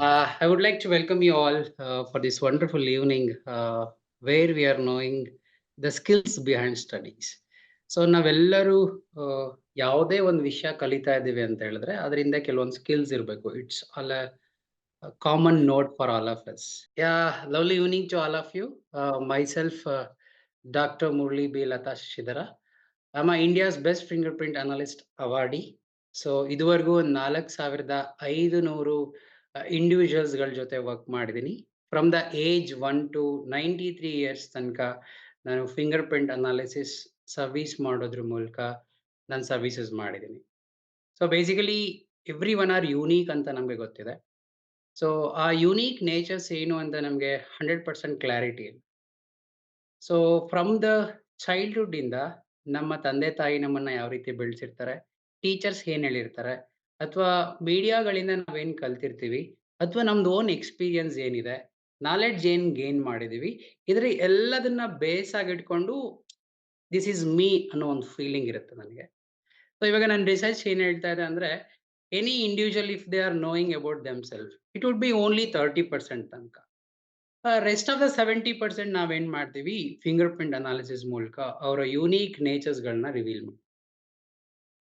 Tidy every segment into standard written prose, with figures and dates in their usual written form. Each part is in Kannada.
I would like to welcome you all for this wonderful evening where we are knowing the skills behind studies. So ನಾವೆಲ್ಲರೂ ಯಾವುದೇ ಒಂದು ವಿಷಯ ಕಲಿತಾ ಇದ್ದೀವಿ ಅಂತ ಹೇಳಿದ್ರೆ ಅದರಿಂದ ಕೆಲವೊಂದು ಸ್ಕಿಲ್ಸ್ ಇರಬೇಕು. It's all common note for all of us. Lovely evening to all of you. Myself, Dr. Murali B. Lata Shidara. I'm India's best fingerprint analyst awardee. So ಇದುವರೆಗೂ ಒಂದು 4,500 ಇಂಡಿವಿಜುವಲ್ಸ್ಗಳ ಜೊತೆ ವರ್ಕ್ ಮಾಡಿದ್ದೀನಿ. From the age 1 to 93 years ತನಕ ನಾನು ಫಿಂಗರ್ ಪ್ರಿಂಟ್ ಅನಾಲಿಸಿಸ್ ಸರ್ವಿಸ್ ಮಾಡೋದ್ರ ಮೂಲಕ ನಾನು ಸರ್ವಿಸಸ್ ಮಾಡಿದ್ದೀನಿ. So basically every one are unique ಅಂತ ನಮಗೆ ಗೊತ್ತಿದೆ. ಸೊ ಆ ಯೂನೀಕ್ ನೇಚರ್ಸ್ ಏನು ಅಂತ ನಮಗೆ 100% ಕ್ಲಾರಿಟಿ ಇದೆ. ಸೊ ಫ್ರಮ್ ದ ಚೈಲ್ಡ್ಹುಡ್ ಇಂದ ನಮ್ಮ ತಂದೆ ತಾಯಿ ನಮ್ಮನ್ನ ಯಾವ ರೀತಿ ಬೆಳೆಸಿರ್ತಾರೆ, ಟೀಚರ್ಸ್ ಏನ್ ಹೇಳಿರ್ತಾರೆ, ಅಥವಾ ಮೀಡಿಯಾಗಳಿಂದ ನಾವೇನ್ ಕಲ್ತಿರ್ತೀವಿ, ಅಥವಾ ನಮ್ದು ಓನ್ ಎಕ್ಸ್ಪೀರಿಯನ್ಸ್ ಏನಿದೆ, ನಾಲೆಡ್ಜ್ ಏನ್ ಗೇನ್ ಮಾಡಿದೀವಿ, ಇದ್ರ ಎಲ್ಲದನ್ನ ಬೇಸ್ ಆಗಿ ಇಟ್ಕೊಂಡು ದಿಸ್ ಇಸ್ ಮೀ ಅನ್ನೋ ಒಂದು ಫೀಲಿಂಗ್ ಇರುತ್ತೆ ನನಗೆ. ಸೊ ಇವಾಗ ನನ್ನ ರಿಸರ್ಚ್ ಏನ್ ಹೇಳ್ತಾ ಇದೆ ಅಂದ್ರೆ, any individual if they are knowing about them self, it would be only 30% ತನಕ. ರೆಸ್ಟ್ ಆಫ್ ದ 70% ನಾವೇನ್ ಮಾಡ್ತೀವಿ, ಫಿಂಗರ್ ಪ್ರಿಂಟ್ ಅನಾಲಿಸಿಸ್ ಮೂಲಕ ಅವರ ಯೂನೀಕ್ ನೇಚರ್ಸ್ಗಳನ್ನ ರಿವೀಲ್ ಮಾಡಿ.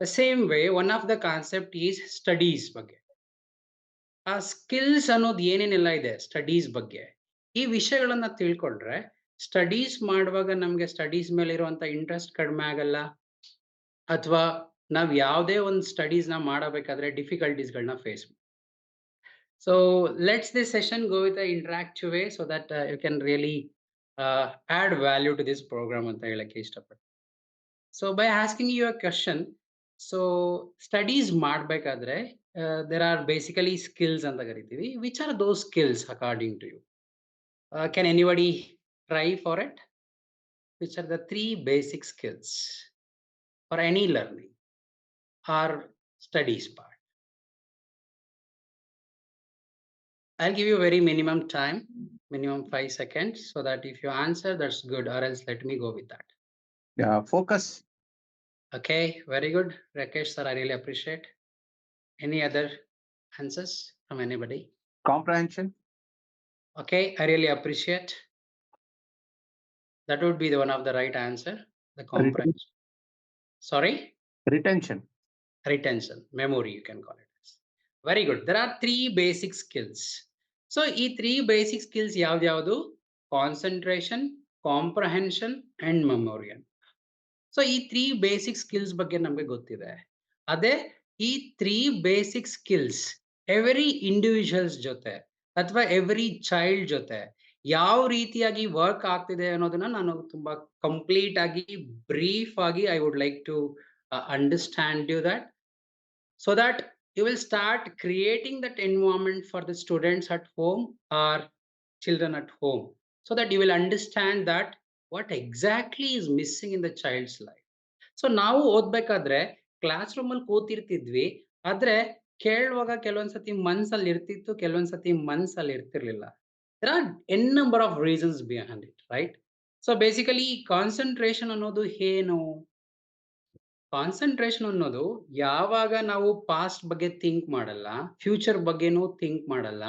The same way one of the concept is studies ಬಗ್ಗೆ. ಆ ಸ್ಕಿಲ್ಸ್ ಅನ್ನೋದು ಏನೇನೆಲ್ಲ ಇದೆ ಸ್ಟಡೀಸ್ ಬಗ್ಗೆ, ಈ ವಿಷಯಗಳನ್ನ ತಿಳ್ಕೊಂಡ್ರೆ ಸ್ಟಡೀಸ್ ಮಾಡುವಾಗ ನಮ್ಗೆ ಸ್ಟಡೀಸ್ ಮೇಲೆ ಇರುವಂತ ಇಂಟ್ರೆಸ್ಟ್ ಕಡಿಮೆ ಆಗಲ್ಲ, ಅಥವಾ ನಾವ್ ಯಾವುದೇ ಒಂದು ಸ್ಟಡೀಸ್ ನ ಮಾಡಬೇಕಾದ್ರೆ ಡಿಫಿಕಲ್ಟೀಸ್ಗಳನ್ನ face. So let's this session go with the interactive way so that you can really add value to this program ಅಂತ ಹೇಳಕ್ಕೆ ಇಷ್ಟಪಡ್ತೀನಿ. So by asking you a question, so studies ಮಾಡಬೇಕಾದ್ರೆ there are basically skills ಅಂತ ಕರಿತೀವಿ. Which are those skills according to you? Can anybody try for it? Which are the 3 basic skills for any learning or studies part? I'll give you very minimum time, minimum 5 seconds, so that if you answer, that's good, or else let me go with that. Yeah, focus. Okay, very good. Rakesh sir, I really appreciate. Any other answers from anybody? Comprehension. Okay, I really appreciate. That would be the one of the right answer. The comprehension. Sorry? Retention. Retention, memory you can call it. Very good. There are 3 basic skills. So ಈ 3 basic skills ಯಾವ್ದು? Concentration, comprehension and memory. So ಈ 3 basic skills ಬಗ್ಗೆ ನಮಗೆ ಗೊತ್ತಿದೆ. ಅದೇ ಈ 3 basic skills ಎವ್ರಿ ಇಂಡಿವಿಜುವಲ್ಸ್ ಜೊತೆ ಅಥವಾ ಎವ್ರಿ ಚೈಲ್ಡ್ ಜೊತೆ ಯಾವ ರೀತಿಯಾಗಿ ವರ್ಕ್ ಆಗ್ತಿದೆ ಅನ್ನೋದನ್ನ ನಾನು ತುಂಬಾ ಕಂಪ್ಲೀಟ್ ಆಗಿ ಬ್ರೀಫ್ ಆಗಿ I would like to understand you that, so that you will start creating that environment for the students at home or children at home, so that you will understand that what exactly is missing in the child's life. So ನಾವು ಓದ್ಬೇಕಾದ್ರೆ ಕ್ಲಾಸ್ ರೂಮ್ ಅಲ್ಲಿ ಕೂತಿರ್ತಿದ್ವಿ, ಆದ್ರೆ ಕೇಳುವಾಗ ಕೆಲವೊಂದ್ಸತಿ ಮನ್ಸಲ್ಲಿ ಇರ್ತಿತ್ತು, ಕೆಲವೊಂದ್ಸತಿ ಮನ್ಸಲ್ಲಿ ಇರ್ತಿರ್ಲಿಲ್ಲ. there are n number of reasons behind it, right? So basically concentration ಅನ್ನೋದು ಏನು? ಕಾನ್ಸಂಟ್ರೇಷನ್ ಅನ್ನೋದು ಯಾವಾಗ ನಾವು ಪಾಸ್ಟ್ ಬಗ್ಗೆ ಥಿಂಕ್ ಮಾಡಲ್ಲ, ಫ್ಯೂಚರ್ ಬಗ್ಗೆನೂ ಥಿಂಕ್ ಮಾಡಲ್ಲ,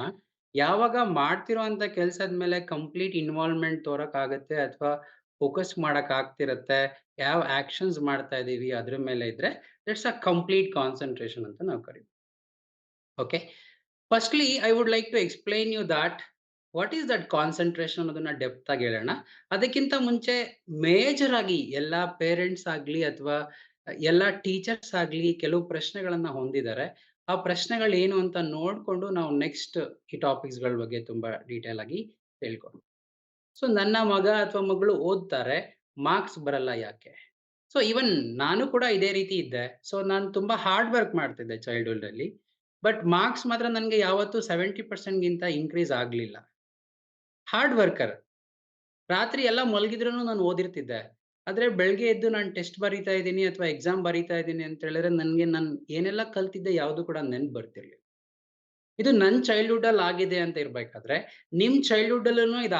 ಯಾವಾಗ ಮಾಡ್ತಿರೋ ಅಂತ ಕೆಲ್ಸದ ಮೇಲೆ ಕಂಪ್ಲೀಟ್ ಇನ್ವಾಲ್ವ್ಮೆಂಟ್ ತೋರಕ್ ಆಗತ್ತೆ ಅಥವಾ ಫೋಕಸ್ ಮಾಡಕ್ ಆಗ್ತಿರತ್ತೆ, ಯಾವ ಆಕ್ಷನ್ಸ್ ಮಾಡ್ತಾ ಇದೀವಿ ಅದ್ರ ಮೇಲೆ ಇದ್ರೆ ದಟ್ಸ್ ಅ ಕಂಪ್ಲೀಟ್ ಕಾನ್ಸಂಟ್ರೇಷನ್ ಅಂತ ನಾವು ಕರಿತೀವಿ. Okay, firstly I would like to explain you that what is that concentration ಅನ್ನೋದನ್ನ ಡೆಪ್ತ್ ಆಗಿ ಹೇಳೋಣ. ಅದಕ್ಕಿಂತ ಮುಂಚೆ ಮೇಜರ್ ಆಗಿ ಎಲ್ಲಾ ಪೇರೆಂಟ್ಸ್ ಆಗ್ಲಿ ಅಥವಾ ಎಲ್ಲ ಟೀಚರ್ಸ್ ಆಗ್ಲಿ ಕೆಲವು ಪ್ರಶ್ನೆಗಳನ್ನ ಹೊಂದಿದ್ದಾರೆ. ಆ ಪ್ರಶ್ನೆಗಳು ಏನು ಅಂತ ನೋಡ್ಕೊಂಡು ನಾವು ನೆಕ್ಸ್ಟ್ ಈ ಟಾಪಿಕ್ಸ್ ಗಳ ಬಗ್ಗೆ ತುಂಬಾ ಡೀಟೇಲ್ ಆಗಿ ಹೇಳ್ಕೊಂಡು. ಸೊ ನನ್ನ ಮಗ ಅಥವಾ ಮಗಳು ಓದ್ತಾರೆ, ಮಾರ್ಕ್ಸ್ ಬರಲ್ಲ ಯಾಕೆ? ಸೊ ಈವನ್ ನಾನು ಕೂಡ ಇದೇ ರೀತಿ ಇದ್ದೆ. ಸೊ ನಾನು ತುಂಬಾ ಹಾರ್ಡ್ ವರ್ಕ್ ಮಾಡ್ತಿದ್ದೆ ಚೈಲ್ಡ್ಹುಡ್ ಅಲ್ಲಿ, ಬಟ್ ಮಾರ್ಕ್ಸ್ ಮಾತ್ರ ನನ್ಗೆ ಯಾವತ್ತೂ 70% ಗಿಂತ ಇನ್ಕ್ರೀಸ್ ಆಗ್ಲಿಲ್ಲ. ಹಾರ್ಡ್ ವರ್ಕರ್, ರಾತ್ರಿ ಎಲ್ಲ ಮಲಗಿದ್ರು ನಾನು ಓದಿರ್ತಿದ್ದೆ, ಆದ್ರೆ ಬೆಳಗ್ಗೆ ಎದ್ದು ನಾನು ಟೆಸ್ಟ್ ಬರೀತಾ ಇದ್ದೀನಿ ಅಥವಾ ಎಕ್ಸಾಮ್ ಬರೀತಾ ಇದ್ದೀನಿ ಅಂತ ಹೇಳಿದ್ರೆ ನನ್ಗೆ ನಾನು ಏನೆಲ್ಲ ಕಲ್ತಿದ್ದೆ ಯಾವ್ದು ಕೂಡ ನೆನ್ಪು ಬರ್ತಿರ್ಲಿಲ್ಲ. ಇದು ನನ್ ಚೈಲ್ಡ್ಹುಡ್ ಅಲ್ಲಿ ಆಗಿದೆ ಅಂತ ಇರ್ಬೇಕಾದ್ರೆ, ನಿಮ್ ಚೈಲ್ಡ್ಹುಡ್ ಅಲ್ಲೂ ಇದು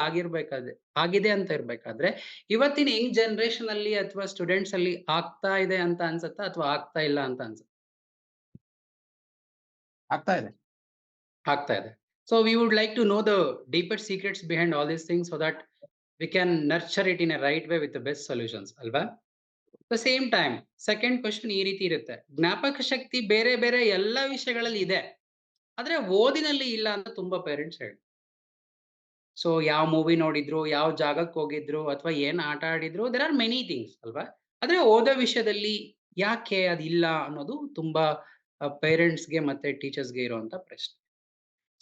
ಆಗಿದೆ ಅಂತ ಇರ್ಬೇಕಾದ್ರೆ, ಇವತ್ತಿನ ಯಂಗ್ ಜನರೇಷನ್ ಅಲ್ಲಿ ಅಥವಾ ಸ್ಟೂಡೆಂಟ್ಸ್ ಅಲ್ಲಿ ಆಗ್ತಾ ಇದೆ ಅಂತ ಅನ್ಸುತ್ತಾ ಅಥವಾ ಆಗ್ತಾ ಇಲ್ಲ ಅಂತ ಅನ್ಸುತ್ತೆ? ಆಗ್ತಾ ಇದೆ. ಆಗ್ತಾ ಇದೆ. So we would like to know the deeper secrets behind all these things so that we can nurture it in a right way with the best solutions, alva? The same time, second question ಈ ರೀತಿ ಇರುತ್ತೆ, ಜ್ಞಾಪಕ ಶಕ್ತಿ ಬೇರೆ ಬೇರೆ ಎಲ್ಲ ವಿಷಯಗಳಲ್ಲಿ ಇದೆ, ಆದ್ರೆ ಓದಿನಲ್ಲಿ ಇಲ್ಲ ಅಂತ ತುಂಬಾ ಪೇರೆಂಟ್ಸ್ ಹೇಳಿ. ಸೊ ಯಾವ ಮೂವಿ ನೋಡಿದ್ರು, ಯಾವ ಜಾಗಕ್ಕೆ ಹೋಗಿದ್ರು, ಅಥವಾ ಏನ್ ಆಟ ಆಡಿದ್ರು, ದೇರ್ ಆರ್ ಮೆನಿ ಥಿಂಗ್ಸ್ ಅಲ್ವಾ? ಆದ್ರೆ ಓದೋ ವಿಷಯದಲ್ಲಿ ಯಾಕೆ ಅದಿಲ್ಲ ಅನ್ನೋದು ತುಂಬಾ ಪೇರೆಂಟ್ಸ್ಗೆ ಮತ್ತೆ ಟೀಚರ್ಸ್ಗೆ ಇರುವಂತ ಪ್ರಶ್ನೆ.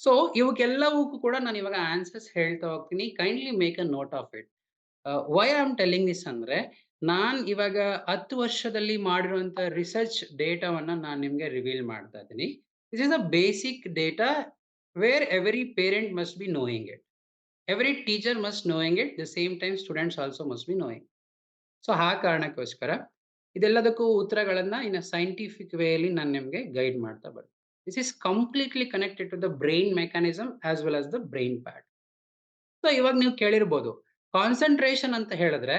ಸೊ ಇವಕ್ಕೆಲ್ಲವಕ್ಕೂ ಕೂಡ ನಾನು ಇವಾಗ ಆನ್ಸರ್ಸ್ ಹೇಳ್ತಾ ಹೋಗ್ತೀನಿ. Kindly make a note of it. Why I am telling this ಅಂದ್ರೆ, ನಾನ್ ಇವಾಗ 10 ವರ್ಷದಲ್ಲಿ ಮಾಡಿರುವಂತ ರಿಸರ್ಚ್ ಡೇಟಾವನ್ನ ನಾನು ನಿಮ್ಗೆ ರಿವೀಲ್ ಮಾಡ್ತಾ ಇದ್ದೀನಿ. This is a basic data wear every parent must be knowing it. Every teacher must knowing it. The same time students also must be knowing. So ಆ ಕಾರಣಕ್ಕೋಸ್ಕರ ಇದೆಲ್ಲದಕ್ಕೂ ಉತ್ತರಗಳನ್ನ ಇನ್ ಅ ಸೈಂಟಿಫಿಕ್ ವೇಯಲ್ಲಿ ನಾನು ನಿಮ್ಗೆ ಗೈಡ್ ಮಾಡ್ತಾ ಬರ್ತೀನಿ. This is completely connected to the brain mechanism as well as the brain part. So ಇವಾಗ ನೀವು ಕೇಳಿರ್ಬೋದು, ಕಾನ್ಸಂಟ್ರೇಷನ್ ಅಂತ ಹೇಳಿದ್ರೆ,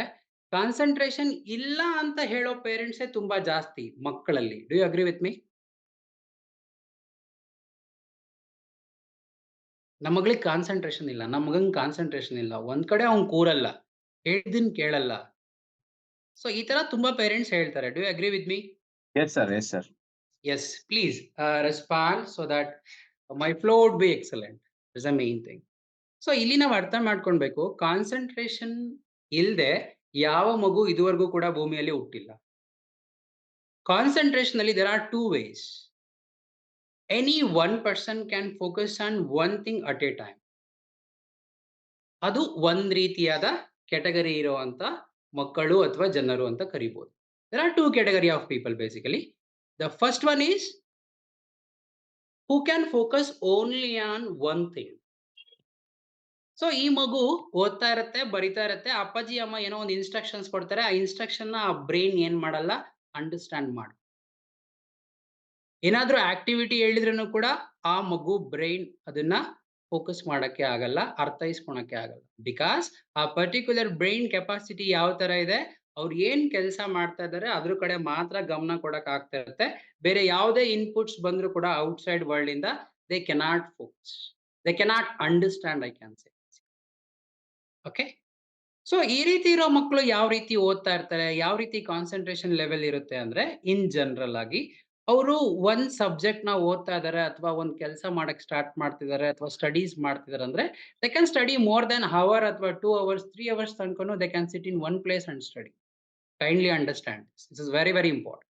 ಕಾನ್ಸಂಟ್ರೇಷನ್ ಇಲ್ಲ ಅಂತ ಹೇಳೋ ಪೇರೆಂಟ್ಸೇ ತುಂಬಾ ಜಾಸ್ತಿ ಮಕ್ಕಳಲ್ಲಿ. Do you agree with me? ನಮ್ಮ ಮಗಳಿಗೆ ಕಾನ್ಸಂಟ್ರೇಷನ್ ಇಲ್ಲ, ನಮ್ಮ ಮಗಂಗೆ ಕಾನ್ಸಂಟ್ರೇಷನ್ ಇಲ್ಲ, ಒಂದ್ ಕಡೆ ಅವ್ನ್ ಕೂರಲ್ಲ, ಹೇಳಿದ್ದನ್ ಕೇಳಲ್ಲ. ಸೊ ಈ ತರ ತುಂಬಾ ಪೇರೆಂಟ್ಸ್ ಹೇಳ್ತಾರೆ. Do you agree with me? Yes, sir. Yes, sir. Yes, please respond so that my flow would be excellent. Is the main thing. So ಇಲ್ಲಿ ನಾವು ಅರ್ಥ ಮಾಡ್ಕೊಳ್ಬೇಕು, ಕಾನ್ಸಂಟ್ರೇಷನ್ ಇಲ್ಲದೆ ಯಾವ ಮಗು ಇದುವರೆಗೂ ಕೂಡ ಭೂಮಿಯಲ್ಲಿ ಹುಟ್ಟಿಲ್ಲ. ಕಾನ್ಸಂಟ್ರೇಷನ್ ಅಲ್ಲಿ there are two ways. Any one person can focus on one thing at a time. ಅದು ಒಂದ್ ರೀತಿಯಾದ ಕೆಟಗರಿ ಇರುವಂತ ಮಕ್ಕಳು ಅಥವಾ ಜನರು ಅಂತ ಕರಿಬಹುದು. There are two category of people basically. The first one is who can focus only on one thing. So ಈ ಮಗು ಓದ್ತಾ ಇರತ್ತೆ, ಬರಿತಾ ಇರತ್ತೆ, ಅಪ್ಪಾಜಿ ಅಮ್ಮ ಏನೋ ಒಂದು ಇನ್ಸ್ಟ್ರಕ್ಷನ್ಸ್ ಕೊಡ್ತಾರೆ, ಆ ಇನ್ಸ್ಟ್ರಕ್ಷನ್ ಆ ಬ್ರೈನ್ ಏನ್ ಮಾಡಲ್ಲ, ಅಂಡರ್ಸ್ಟ್ಯಾಂಡ್ ಮಾಡ. ಏನಾದ್ರೂ ಆಕ್ಟಿವಿಟಿ ಹೇಳಿದ್ರೂ ಕೂಡ ಆ ಮಗು ಬ್ರೈನ್ ಅದನ್ನ ಫೋಕಸ್ ಮಾಡಕ್ಕೆ ಆಗಲ್ಲ, ಅರ್ಥೈಸ್ಕೊಳಕ್ಕೆ ಆಗಲ್ಲ. ಬಿಕಾಸ್ ಆ ಪರ್ಟಿಕ್ಯುಲರ್ ಬ್ರೈನ್ ಕೆಪಾಸಿಟಿ ಯಾವ ತರ ಇದೆ, ಅವ್ರು ಏನ್ ಕೆಲಸ ಮಾಡ್ತಾ ಇದಾರೆ ಅದ್ರ ಕಡೆ ಮಾತ್ರ ಗಮನ ಕೊಡಕ್ ಆಗ್ತಾ ಇರುತ್ತೆ. ಬೇರೆ ಯಾವುದೇ ಇನ್ಪುಟ್ಸ್ ಬಂದ್ರು ಕೂಡ ಔಟ್ಸೈಡ್ ವರ್ಲ್ಡ್ ಇಂದ they cannot focus, they cannot understand, I can say. Okay, so ಈ ರೀತಿ ಇರೋ ಮಕ್ಕಳು ಯಾವ ರೀತಿ ಓದ್ತಾ ಇರ್ತಾರೆ, ಯಾವ ರೀತಿ ಕಾನ್ಸಂಟ್ರೇಷನ್ ಲೆವೆಲ್ ಇರುತ್ತೆ ಅಂದ್ರೆ, ಇನ್ ಜನರಲ್ ಆಗಿ ಅವರು ಒಂದ್ ಸಬ್ಜೆಕ್ಟ್ ನ ಓದ್ತಾ ಇದಾರೆ ಅಥವಾ ಒಂದ್ ಕೆಲಸ ಮಾಡಕ್ ಸ್ಟಾರ್ಟ್ ಮಾಡ್ತಿದ್ದಾರೆ ಅಥವಾ ಸ್ಟಡೀಸ್ ಮಾಡ್ತಿದಾರೆ ಅಂದ್ರೆ, they can study more than hour ಅಥವಾ 2 hours 3 hours ತನಕನು they can sit in one place and study. Kindly understand this. This is very, very important.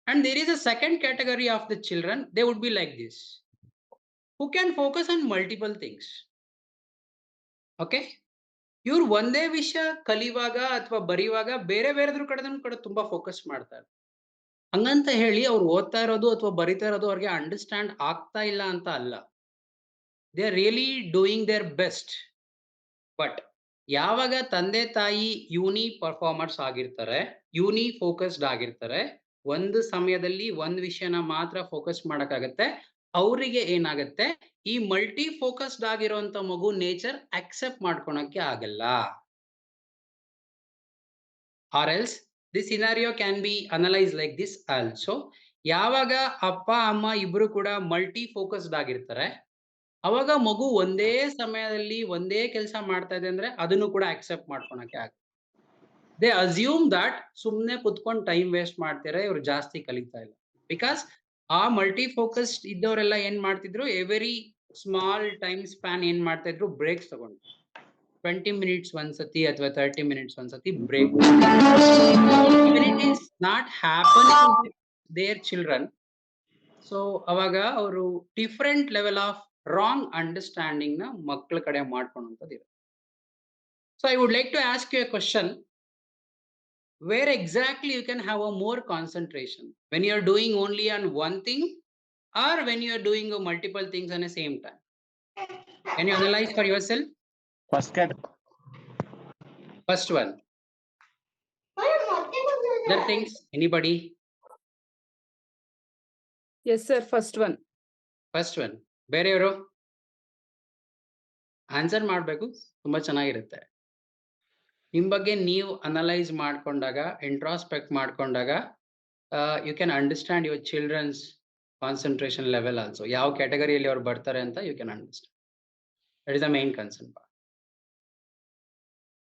And there is a second category of the children. They would be like this, who can focus on multiple things. Okay? ಇವ್ರು ಒಂದೇ ವಿಷಯ ಕಲಿಯುವಾಗ ಅಥವಾ ಬರೆಯುವಾಗ ಬೇರೆ ಬೇರೆದ್ರ ಕಡೆ ತುಂಬಾ ಫೋಕಸ್ ಮಾಡ್ತಾರೆ. ಹಂಗಂತ ಹೇಳಿ ಅವ್ರು ಓದ್ತಾ ಇರೋದು ಅಥವಾ ಬರಿತಾ ಇರೋದು ಅವ್ರಿಗೆ ಅಂಡರ್ಸ್ಟ್ಯಾಂಡ್ ಆಗ್ತಾ ಇಲ್ಲ ಅಂತ ಅಲ್ಲ. They are really doing there best. But ಯಾವಾಗ ತಂದೆ ತಾಯಿ ಯೂನಿ ಪರ್ಫಾರ್ಮರ್ಸ್ ಆಗಿರ್ತಾರೆ, ಯೂನಿ ಫೋಕಸ್ಡ್ ಆಗಿರ್ತಾರೆ, ಒಂದು ಸಮಯದಲ್ಲಿ ಒಂದ್ ವಿಷಯನ ಮಾತ್ರ ಫೋಕಸ್ ಮಾಡಕ್ಕಾಗತ್ತೆ, ಅವರಿಗೆ ಏನಾಗತ್ತೆ, ಈ ಮಲ್ಟಿ ಫೋಕಸ್ಡ್ ಆಗಿರುವಂತ ಮಗು ನೇಚರ್ ಅಕ್ಸೆಪ್ಟ್ ಮಾಡ್ಕೊಳಕ್ಕೆ ಆಗಲ್ಲ. Or else this scenario can be analyse like this also. ಯಾವಾಗ ಅಪ್ಪ ಅಮ್ಮ ಇಬ್ರು ಕೂಡ ಮಲ್ಟಿ ಫೋಕಸ್ಡ್ ಆಗಿರ್ತಾರೆ, ಅವಾಗ ಮಗು ಒಂದೇ ಸಮಯದಲ್ಲಿ ಒಂದೇ ಕೆಲಸ ಮಾಡ್ತಾ ಇದೆ ಅಂದ್ರೆ ಅದನ್ನು ಕೂಡ ಅಕ್ಸೆಪ್ಟ್ ಮಾಡ್ಕೊಳಕ್ಕೆ ಆಗ. ದೇ ಅಸ್ಯೂಮ್ ದಟ್ ಸುಮ್ನೆ ಕುತ್ಕೊಂಡು ಟೈಮ್ ವೇಸ್ಟ್ ಮಾಡ್ತಾರೆ, ಇವ್ರು ಜಾಸ್ತಿ ಕಲಿತಾ ಇಲ್ಲ. ಬಿಕಾಸ್ ಆ ಮಲ್ಟಿ ಫೋಕಸ್ಡ್ ಇದ್ದವರೆಲ್ಲ ಏನ್ ಮಾಡ್ತಿದ್ರು, ಎವರಿ ಸ್ಮಾಲ್ ಟೈಮ್ ಸ್ಪ್ಯಾನ್ ಏನ್ ಮಾಡ್ತಾ ಇದ್ರು, ಬ್ರೇಕ್ಸ್ ತಗೊಂಡು 20 minutes ಒಂದ್ಸತಿ ಅಥವಾ 30 minutes ಒಂದ್ಸತಿ break. It is not happening with their children. So ಅವಾಗ ಅವರು different level of wrong understanding ನ ಮಕ್ಕಳ ಕಡೆ ಮಾಡ್ಕೊಳ್ಳುವಂಥದ್ದು ಇರುತ್ತೆ. So I would like to ask you a question, where exactly you can have a more concentration, when you are doing only on one thing or when you are doing multiple things at the same time? Can you analyze for yourself? First category. First one. Other things, anybody? Yes, sir. First one. First one. ಬೇರೆಯವರು ಆನ್ಸರ್ ಮಾಡಬೇಕು, ತುಂಬಾ ಚೆನ್ನಾಗಿರುತ್ತೆ. ನಿಮ್ಮ ಬಗ್ಗೆ ನೀವು ಅನಲೈಸ್ ಮಾಡ್ಕೊಂಡಾಗ, ಇಂಟ್ರಾಸ್ಪೆಕ್ಟ್ ಮಾಡ್ಕೊಂಡಾಗ, you can understand your childrens concentration level also ಯಾವ ಕ್ಯಾಟಗರಿಯಲ್ಲಿ ಅವ್ರು ಬರ್ತಾರೆ ಅಂತ you can understand. That is the main concern part.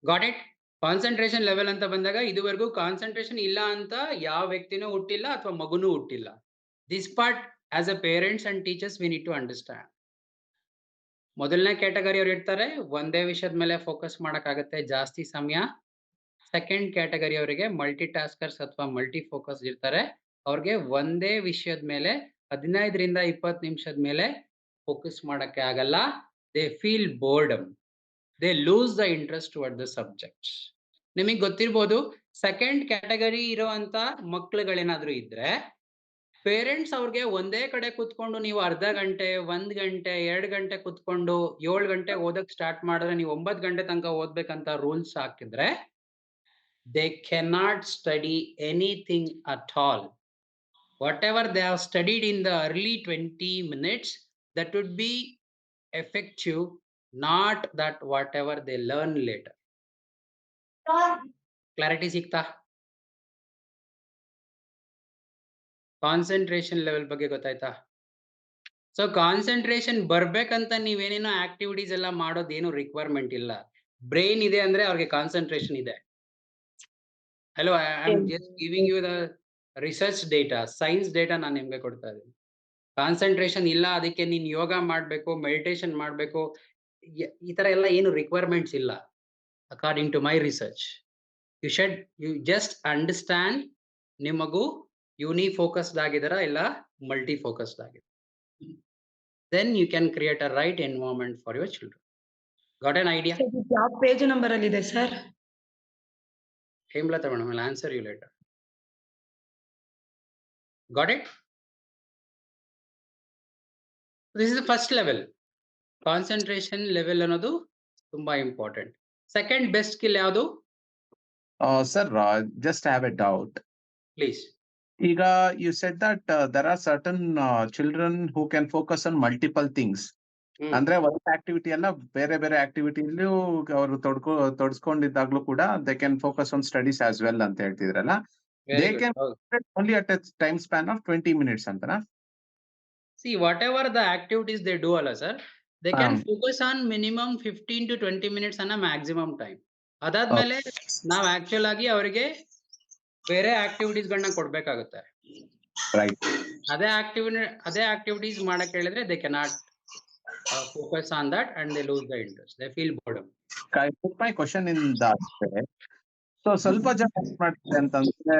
Got it? Concentration level ಅಂತ ಬಂದಾಗ ಇದುವರೆಗೂ ಕಾನ್ಸಂಟ್ರೇಷನ್ ಇಲ್ಲ ಅಂತ ಯಾವ ವ್ಯಕ್ತಿನೂ ಹುಟ್ಟಿಲ್ಲ ಅಥವಾ ಮಗುನೂ ಹುಟ್ಟಿಲ್ಲ. This part as a parents and teachers we need to understand. ಮೊದಲನೇ ಕ್ಯಾಟಗರಿ ಅವ್ರು ಇರ್ತಾರೆ, ಒಂದೇ ವಿಷಯದ ಮೇಲೆ ಫೋಕಸ್ ಮಾಡಕ್ಕಾಗತ್ತೆ ಜಾಸ್ತಿ ಸಮಯ. ಸೆಕೆಂಡ್ ಕ್ಯಾಟಗರಿ ಅವರಿಗೆ ಮಲ್ಟಿ ಟಾಸ್ಕರ್ಸ್ ಅಥವಾ ಮಲ್ಟಿ ಫೋಕಸ್ ಇರ್ತಾರೆ, ಅವ್ರಿಗೆ ಒಂದೇ ವಿಷಯದ ಮೇಲೆ 15ರಿಂದ 20 ನಿಮಿಷದ ಮೇಲೆ ಫೋಕಸ್ ಮಾಡಕ್ಕೆ ಆಗಲ್ಲ. They feel boredom, they lose the interest toward the subject. ನಿಮಗೆ ಗೊತ್ತಿರ್ಬೋದು, ಸೆಕೆಂಡ್ ಕ್ಯಾಟಗರಿ ಇರುವಂತ ಮಕ್ಳುಗಳೇನಾದ್ರೂ ಇದ್ರೆ ಪೇರೆಂಟ್ಸ್ ಅವ್ರಿಗೆ ಒಂದೇ ಕಡೆ ಕುತ್ಕೊಂಡು ನೀವು ಅರ್ಧ ಗಂಟೆ 1 ಗಂಟೆ 2 ಗಂಟೆ ಕುತ್ಕೊಂಡು 7 ಗಂಟೆ ಓದಕ್ ಸ್ಟಾರ್ಟ್ ಮಾಡಿದ್ರೆ ನೀವು 9 ಗಂಟೆ ತನಕ ಓದ್ಬೇಕಂತ ರೂಲ್ಸ್ ಹಾಕಿದ್ರೆ they cannot study anything at all. Whatever they have studied in the early 20 minutes, that would be effective, not that whatever they learn later. Clarity sikta? Concentration level ಬಗ್ಗೆ ಗೊತ್ತಾಯ್ತಾ? ಸೊ ಕಾನ್ಸಂಟ್ರೇಷನ್ ಬರ್ಬೇಕಂತ ನೀವೇನೇನೋ ಆಕ್ಟಿವಿಟೀಸ್ ಎಲ್ಲ ಮಾಡೋದೇನು ರಿಕ್ವೈರ್ಮೆಂಟ್ ಇಲ್ಲ. ಬ್ರೈನ್ ಇದೆ ಅಂದ್ರೆ ಅವ್ರಿಗೆ ಕಾನ್ಸಂಟ್ರೇಷನ್ ಇದೆ. Hello, I am just giving you the research data, science data ನಾನು ನಿಮ್ಗೆ ಕೊಡ್ತಾ ಇದ್ದೀನಿ. ಕಾನ್ಸಂಟ್ರೇಷನ್ ಇಲ್ಲ ಅದಕ್ಕೆ ನೀನು ಯೋಗ ಮಾಡಬೇಕು, ಮೆಡಿಟೇಷನ್ ಮಾಡಬೇಕು, ಈ ತರ ಎಲ್ಲ ಏನು ರಿಕ್ವೈರ್ಮೆಂಟ್ಸ್ ಇಲ್ಲ. According to my research, you just understand ನಿಮಗೂ ಯೂನಿ ಫೋಕಸ್ಡ್ ಆಗಿದಾರ ಇಲ್ಲ ಮಲ್ಟಿ ಫೋಕಸ್ಡ್ ಆಗಿದೆ. Then you can create a right environment for your children. Got an idea? ಯಾವ ಪೇಜ್ ನಂಬರ್ ಅಲ್ಲಿ ಇದೆ sir? Hemlata madam, I'll answer you later. Got it? This is the first level. Concentration level ಅನ್ನೋದು ತುಂಬಾ important. Second best skill ಯಾವುದು? Sir, just have a doubt. Please. Iga, you said that there are certain children who can focus on multiple things. ಅಂದ್ರೆ ಒಂದು ಆಕ್ಟಿವಿಟಿ ಅಲ್ಲ, ಬೇರೆ ಬೇರೆ ಆಕ್ಟಿವಿಟಿಯಲ್ಲೂ ಅವರು ತೊಡಸ್ಕೊಂಡಿದ್ದಾಗ್ಲೂ ಕೂಡ they can focus on studies as well ಅಂತ ಹೇಳ್ತಿದ್ರಲ್ಲ. They can only at a time span of 20 minutes ಅಂತನಾ? See, whatever the activities they do alla sir, they can focus on minimum 15 to 20 minutes ಅನ್ನೋ maximum time. ಅದಾದ್ಮೇಲೆ ನಾವು ಆಕ್ಚುಲ್ ಆಗಿ ಅವರಿಗೆ ಬೇರೆ ಆಕ್ಟಿವಿಟೀಸ್ ಗಳನ್ನ ಕೊಡ್ಬೇಕಾಗುತ್ತೆ. ರೈಟ್. ಅದೇ ಆಕ್ಟಿವಿಟೀಸ್ ಮಾಡಕ್ ಹೇಳಿದ್ರೆ they cannot focus on that and they lose the interest. They feel boredom. I put my question in that way. So ಸ್ವಲ್ಪ ಜನ ಏನ್ ಮಾಡ್ತಾರೆ ಅಂತಂದ್ರೆ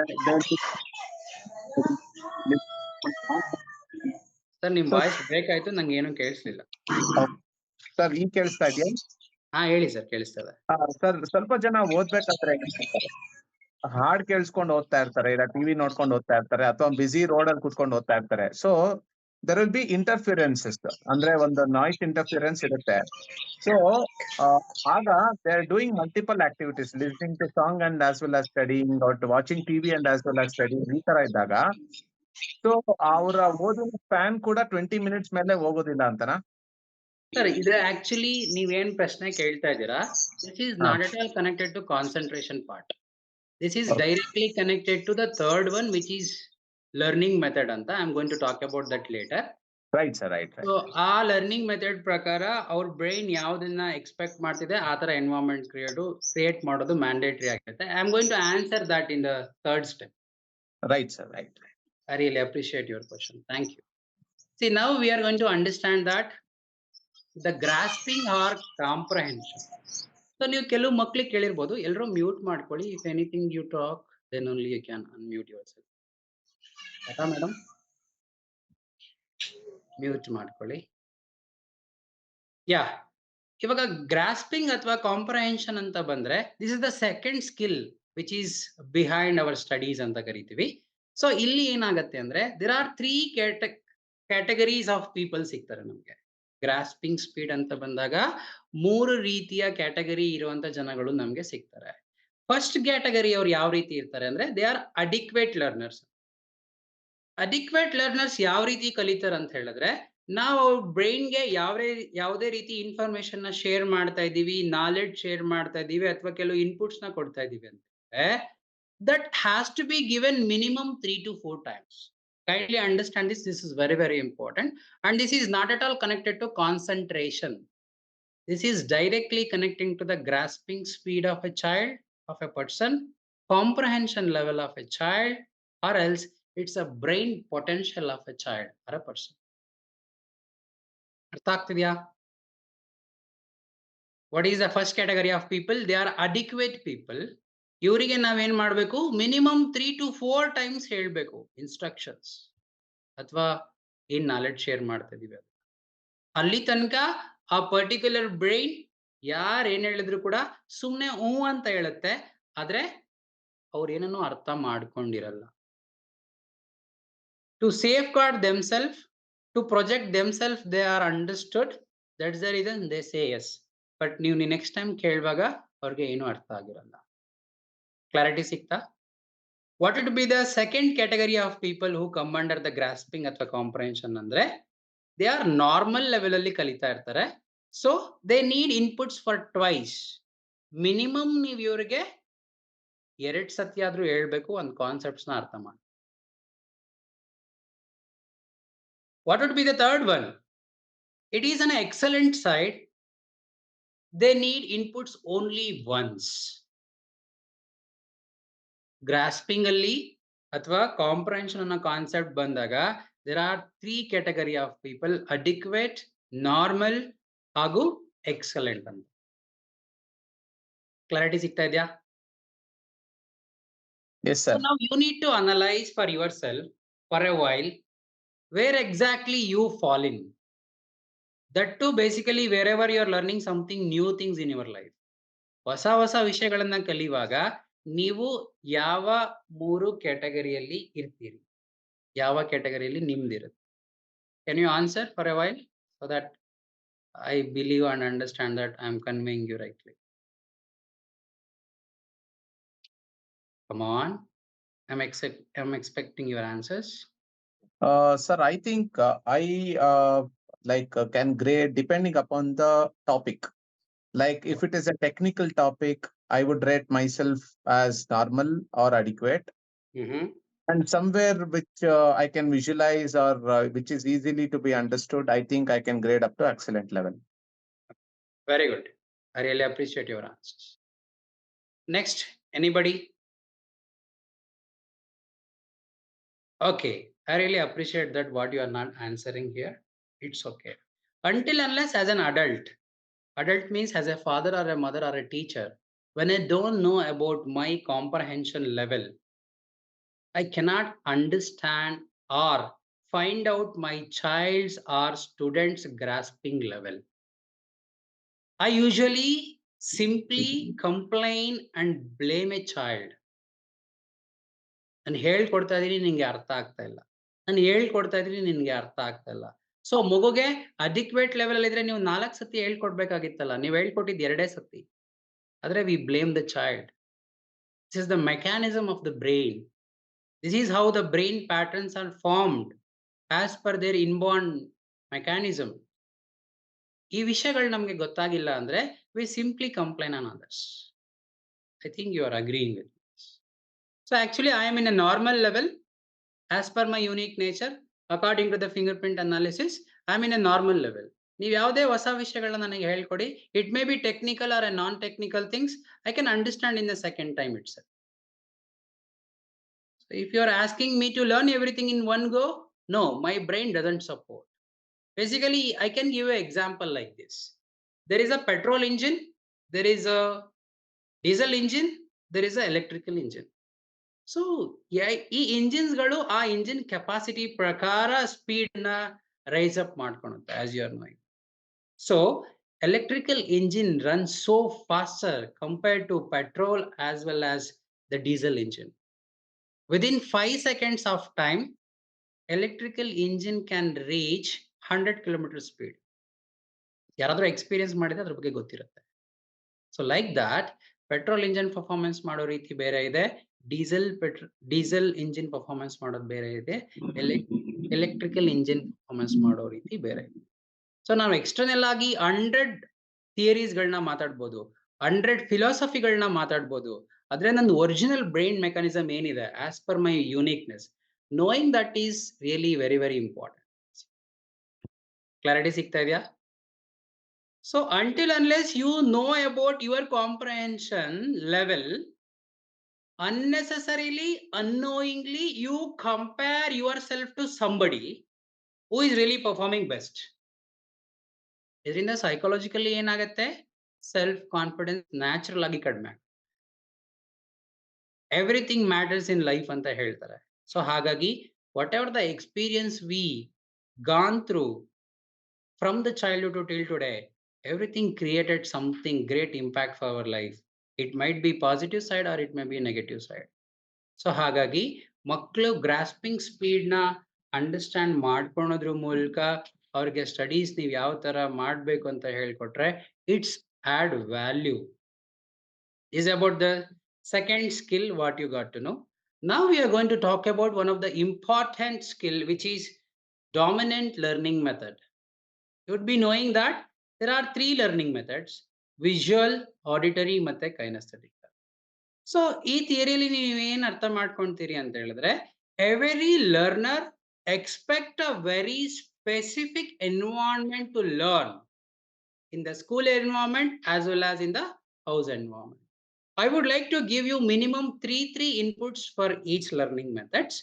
ಸರ್ ನಿಮ್ ವಾಯ್ಸ್ ಬ್ರೇಕ್ ಆಯ್ತು, ನಂಗೆ ಏನು ಕೇಳಿಸ್ಲಿಲ್ಲ. ಸರ್ ಈಗ ಕೇಳಿಸ್ತಾ ಇದೆಯಾ? ಹಾ ಹೇಳಿ ಸರ್, ಕೇಳಿಸ್ತದೆ. ಸರ್ ಸ್ವಲ್ಪ ಜನ ಓದ್ಬೇಕಾದ್ರೆ ಹಾಡ್ ಕೇಳಿಸ್ಕೊಂಡು ಓದ್ತಾ ಇರ್ತಾರೆ, ಇಲ್ಲ ಟಿವಿ ನೋಡ್ಕೊಂಡು ಓದ್ತಾ ಇರ್ತಾರೆ, ಅಥವಾ ಬಿಸಿ ರೋಡ್ ಅಲ್ಲಿ ಕುತ್ಕೊಂಡು ಓದ್ತಾ ಇರ್ತಾರೆ. So there will be interferences, ಅಂದ್ರೆ ಒಂದು ನಾಯ್ಸ್ ಇಂಟರ್ಫಿರೆನ್ಸ್ ಇರುತ್ತೆ. ಸೊ ಆಗ they are doing multiple activities, listening to song and as well as studying, or watching TV and as well as studying, ಈ ತರ ಇದ್ದಾಗ ಸೊ ಅವರ ಓದಿನ ಸ್ಪ್ಯಾನ್ ಕೂಡ 20 minutes ಮೇಲೆ ಹೋಗೋದಿಲ್ಲ ಅಂತನಾ? ಸರ್ ಇದು ಆಕ್ಚುಲಿ ನೀವೇನ್ ಪ್ರಶ್ನೆ ಕೇಳ್ತಾ ಇದ್ದೀರಾ, this is not at all connected to concentration part. This is directly connected to the third one which is learning method ಅಂತ. I am going to talk about that later. Right sir, right. So ಆ ಲರ್ನಿಂಗ್ ಮೆಥಡ್ ಪ್ರಕಾರ ಅವ್ರ ಬ್ರೈನ್ ಯಾವ್ದನ್ನ ಎಕ್ಸ್ಪೆಕ್ಟ್ ಮಾಡ್ತಿದೆ ಆ ತರ ಎನ್ವೈರನ್ಮೆಂಟ್ ಕ್ರಿಯೇಟ್ ಮಾಡೋದು ಮ್ಯಾಂಡೇಟರಿ ಆಗಿರುತ್ತೆ. I am going to answer that in the third step. Right sir, right. I really appreciate your question. Thank you. See, now we are going to understand that the grasping or comprehension. So ನೀವು ಕೆಲವು ಮಕ್ಕಳಿಗೆ ಕೇಳಿರ್ಬೋದು, ಎಲ್ಲರೂ ಮ್ಯೂಟ್ ಮಾಡ್ಕೊಳ್ಳಿ. If anything you talk, then only you can unmute yourself. ಆಯ್ತಾ ಮೇಡಮ್? ಮ್ಯೂಟ್ ಮಾಡ್ಕೊಳ್ಳಿ. ಯಾ, ಇವಾಗ ಗ್ರಾಸ್ಪಿಂಗ್ ಅಥವಾ ಕಾಂಪ್ರಹೆನ್ಷನ್ ಅಂತ ಬಂದ್ರೆ this is the second skill which is behind our studies ಅಂತ ಕರಿತೀವಿ. ಸೊ ಇಲ್ಲಿ ಏನಾಗತ್ತೆ ಅಂದ್ರೆ there are 3 categories of people ಸಿಗ್ತಾರೆ ನಮ್ಗೆ. ಗ್ರಾಸ್ಪಿಂಗ್ ಸ್ಪೀಡ್ ಅಂತ ಬಂದಾಗ 3 ರೀತಿಯ ಕ್ಯಾಟಗರಿ ಇರುವಂತ ಜನಗಳು ನಮ್ಗೆ ಸಿಗ್ತಾರೆ. ಫಸ್ಟ್ ಕ್ಯಾಟಗರಿ ಅವ್ರು ಯಾವ ರೀತಿ ಇರ್ತಾರೆ ಅಂದ್ರೆ they are adequate learners. Adequate learners ಯಾವ ರೀತಿ ಕಲಿತಾರೆ ಅಂತ ಹೇಳಿದ್ರೆ, ನಾವು ಅವ್ರ ಬ್ರೈನ್ಗೆ ಯಾವುದೇ ರೀತಿ ಇನ್ಫಾರ್ಮೇಶನ್ ನ ಶೇರ್ ಮಾಡ್ತಾ ಇದೀವಿ, ನಾಲೆಡ್ಜ್ ಶೇರ್ ಮಾಡ್ತಾ ಇದೀವಿ, ಅಥವಾ ಕೆಲವು ಇನ್ಪುಟ್ಸ್ ನ ಕೊಡ್ತಾ ಇದೀವಿ ಅಂದ್ರೆ that has to be given minimum 3 to 4 times. Kindly understand this. This is very, very important. And this is not at all connected to concentration. This is directly connecting to the grasping speed of a child, of a person, comprehension level of a child, or else it's a brain potential of a child or a person. ಅರ್ಥ ಆಗ್ತಿದ್ಯಾ? What is the first category of people? They are adequate people. ಇವರಿಗೆ ನಾವೇನ್ ಮಾಡಬೇಕು? ಮಿನಿಮಮ್ 3 to 4 times ಹೇಳ್ಬೇಕು ಇನ್ಸ್ಟ್ರಕ್ಷನ್ಸ್ ಅಥವಾ ಏನ್ ನಾಲೆಡ್ಜ್ ಶೇರ್ ಮಾಡ್ತಾ ಇದೀವಿ ಅದು. ಅಲ್ಲಿ ತನಕ ಆ ಪರ್ಟಿಕ್ಯುಲರ್ ಬ್ರೈನ್ ಯಾರು ಏನ್ ಹೇಳಿದ್ರು ಕೂಡ ಸುಮ್ನೆ ಹೂ ಅಂತ ಹೇಳುತ್ತೆ, ಆದ್ರೆ ಅವ್ರು ಏನನ್ನೂ ಅರ್ಥ ಮಾಡ್ಕೊಂಡಿರಲ್ಲ. To safeguard themselves, to project themselves, they are understood. That's the reason they say yes. But ನೀವು ನೆಕ್ಸ್ಟ್ ಟೈಮ್ ಕೇಳುವಾಗ ಅವ್ರಿಗೆ ಏನು ಅರ್ಥ ಆಗಿರಲ್ಲ. ಕ್ಲಾರಿಟಿ ಸಿಕ್ತಾ? What would be the second category of people who come under the grasping ಅಥವಾ comprehension ಅಂದ್ರೆ they are normal level ಅಲ್ಲಿ ಕಲಿತಾ ಇರ್ತಾರೆ. So they need inputs for twice. Minimum ನೀವು ಇವರಿಗೆ 2 ಸತಿ ಆದ್ರೂ ಹೇಳ್ಬೇಕು ಒಂದು ಕಾನ್ಸೆಪ್ಟ್ಸ್ ನ ಅರ್ಥ ಮಾಡಿ. What would be the third one? It is an excellent side. They need inputs only once. Grasping ಅಲ್ಲಿ ಅಥವಾ comprehension ಅನ್ನೋ ಕಾನ್ಸೆಪ್ಟ್ ಬಂದಾಗ there are 3 category of people: adequate, normal ಹಾಗೂ excellent ಅಂತ. ಕ್ಲಾರಿಟಿ ಸಿಗ್ತಾ ಇದೆಯಾ? Yes, sir. So now you need to analyze for yourself for a while where exactly you fall in. That too basically wherever you are learning something new things in your life. ಹೊಸ ಹೊಸ ವಿಷಯಗಳನ್ನ ಕಲಿಯುವಾಗ ನೀವು ಯಾವ 3 ಕ್ಯಾಟಗರಿಯಲ್ಲಿ ಇರ್ತೀರಿ, ಯಾವ ಕ್ಯಾಟಗರಿಯಲ್ಲಿ ನಿಮ್ದಿರುತ್ತೆ? Can you answer for a while so that I believe and understand that I am conveying you rightly? Come on, I'm expecting your answers. Sir, I think I can grade depending upon the topic. Like if it is a technical topic, I would rate myself as normal or adequate. And somewhere which I can visualize or which is easily to be understood, I think I can grade up to excellent level. Very good. I really appreciate your answers. Next, anybody? Okay, I really appreciate that what you are not answering here. It's okay. Until unless as an adult means as a father or a mother or a teacher, when I don't know about my comprehension level, I cannot understand or find out my child's or student's grasping level. I usually simply complain and blame a child. ನಾನು ಹೇಳ್ಕೊಡ್ತಾ ಇದೀನಿ ನಿನ್ಗೆ ಅರ್ಥ ಆಗ್ತಾ ಇಲ್ಲ, ನಾನು ಹೇಳ್ಕೊಡ್ತಾ ಇದೀನಿ ನಿನ್ಗೆ ಅರ್ಥ ಆಗ್ತಾ ಇಲ್ಲ. ಸೊ ಮಗುಗೆ ಅಡಿಕ್ವೇಟ್ ಲೆವೆಲ್ ಅಲ್ಲಿ ಇದ್ರೆ ನೀವು 4 ಸತಿ ಹೇಳ್ಕೊಡ್ಬೇಕಾಗಿತ್ತಲ್ಲ, ನೀವು ಹೇಳ್ಕೊಟ್ಟಿದ್ 2 ಸತಿ. ಆದ್ರೆ we blame the child. This is the mechanism of the brain. This is how the brain patterns are formed as per their inborn mechanism. ಈ ವಿಷಯಗಳು ನಮ್ಗೆ ಗೊತ್ತಾಗಿಲ್ಲ ಅಂದ್ರೆ we simply complain on others. I think you are agreeing with this. So actually I am in a normal level as per my unique nature. According to the fingerprint analysis, I am in a normal level. ನೀವು ಯಾವುದೇ ಹೊಸ ವಿಷಯಗಳನ್ನ ನನಗೆ ಹೇಳ್ಕೊಡಿ, it may be technical or a non-technical things, I can understand in the second time itself. So if you are asking me to learn everything in one go, no, my brain doesn't support. Basically, I can give an example like this. There is a petrol engine, there is a diesel engine, there is a electrical engine. So ಈ ಇಂಜಿನ್ಸ್ಗಳು ಆ ಇಂಜಿನ್ ಕೆಪಾಸಿಟಿ ಪ್ರಕಾರ ಸ್ಪೀಡ್ ನ ರೈಸ್ ಅಪ್ ಮಾಡ್ಕೊಳುತ್ತೆ, as you are knowing. So electrical engine run so faster compared to petrol as well as the diesel engine. Within 5 seconds of time electrical engine can reach 100 km speed. ಯಾರಾದ್ರೂ ಎಕ್ಸ್ಪೀರಿಯನ್ಸ್ ಮಾಡಿದ್ರೆ ಅದ್ರ ಬಗ್ಗೆ ಗೊತ್ತಿರುತ್ತೆ. So like that petrol engine performance ಮಾಡೋ ರೀತಿ ಬೇರೆ ಇದೆ, ಡೀಸೆಲ್ ಇಂಜಿನ್ ಪರ್ಫಾರ್ಮೆನ್ಸ್ ಮಾಡೋದು ಬೇರೆ ಇದೆ, ಎಲೆಕ್ಟ್ರಿಕಲ್ ಇಂಜಿನ್ ಪರ್ಫಾರ್ಮೆನ್ಸ್ ಮಾಡೋ ರೀತಿ ಬೇರೆ ಇದೆ. ಸೊ ನಾವು ಎಕ್ಸ್ಟರ್ನಲ್ ಆಗಿ 100 ಥಿಯರೀಸ್ಗಳನ್ನ ಮಾತಾಡ್ಬೋದು, 100 ಫಿಲಾಸಫಿಗಳನ್ನ ಮಾತಾಡ್ಬೋದು, ಆದ್ರೆ ನಂದು ಒರಿಜಿನಲ್ ಬ್ರೈನ್ ಮೆಕ್ಯಾನಿಸಮ್ ಏನಿದೆ as per my uniqueness knowing that is really very, very important. Clarity ಸಿಗ್ತಾ ಇದೆಯಾ? So until unless you know about your comprehension level, unnecessarily, unknowingly, you compare yourself to somebody who is really performing best. ಇದರಿಂದ ಸೈಕಾಲಜಿಕಲಿ ಏನಾಗುತ್ತೆ? ಸೆಲ್ಫ್ ಕಾನ್ಫಿಡೆನ್ಸ್ ನ್ಯಾಚುರಲ್ ಆಗಿ ಕಡಿಮೆ. ಎವ್ರಿಥಿಂಗ್ ಮ್ಯಾಟರ್ಸ್ ಇನ್ ಲೈಫ್ ಅಂತ ಹೇಳ್ತಾರೆ. ಸೊ ಹಾಗಾಗಿ whatever the experience we gone through from the childhood to till today, everything created something great impact for our life. It might be positive side or it might be negative side. So ಹಾಗಾಗಿ ಮಕ್ಕಳು ಗ್ರಾಸ್ಪಿಂಗ್ ಸ್ಪೀಡ್ನ ಅಂಡರ್ಸ್ಟ್ಯಾಂಡ್ ಮಾಡ್ಕೊಳೋದ್ರ ಮೂಲಕ ಅವ್ರಿಗೆ ಸ್ಟಡೀಸ್ ನೀವು ಯಾವ ತರ ಮಾಡಬೇಕು ಅಂತ ಹೇಳ್ಕೊಟ್ರೆ it's add value. is about the second skill what you got to know. Now we are going to talk about one of the important skill, which is dominant learning method. You would be knowing that there are 3 learning methods: visual, auditory ಮತ್ತೆ kinesthetic. ಸೊ ಈ ಥಿಯರಿಯಲ್ಲಿ ನೀವು ಏನ್ ಅರ್ಥ ಮಾಡ್ಕೊಂತೀರಿ ಅಂತ ಹೇಳಿದ್ರೆ, every learner expect a very specific environment to learn in the school environment as well as in the house environment. I would like to give you minimum 3 inputs for each learning methods.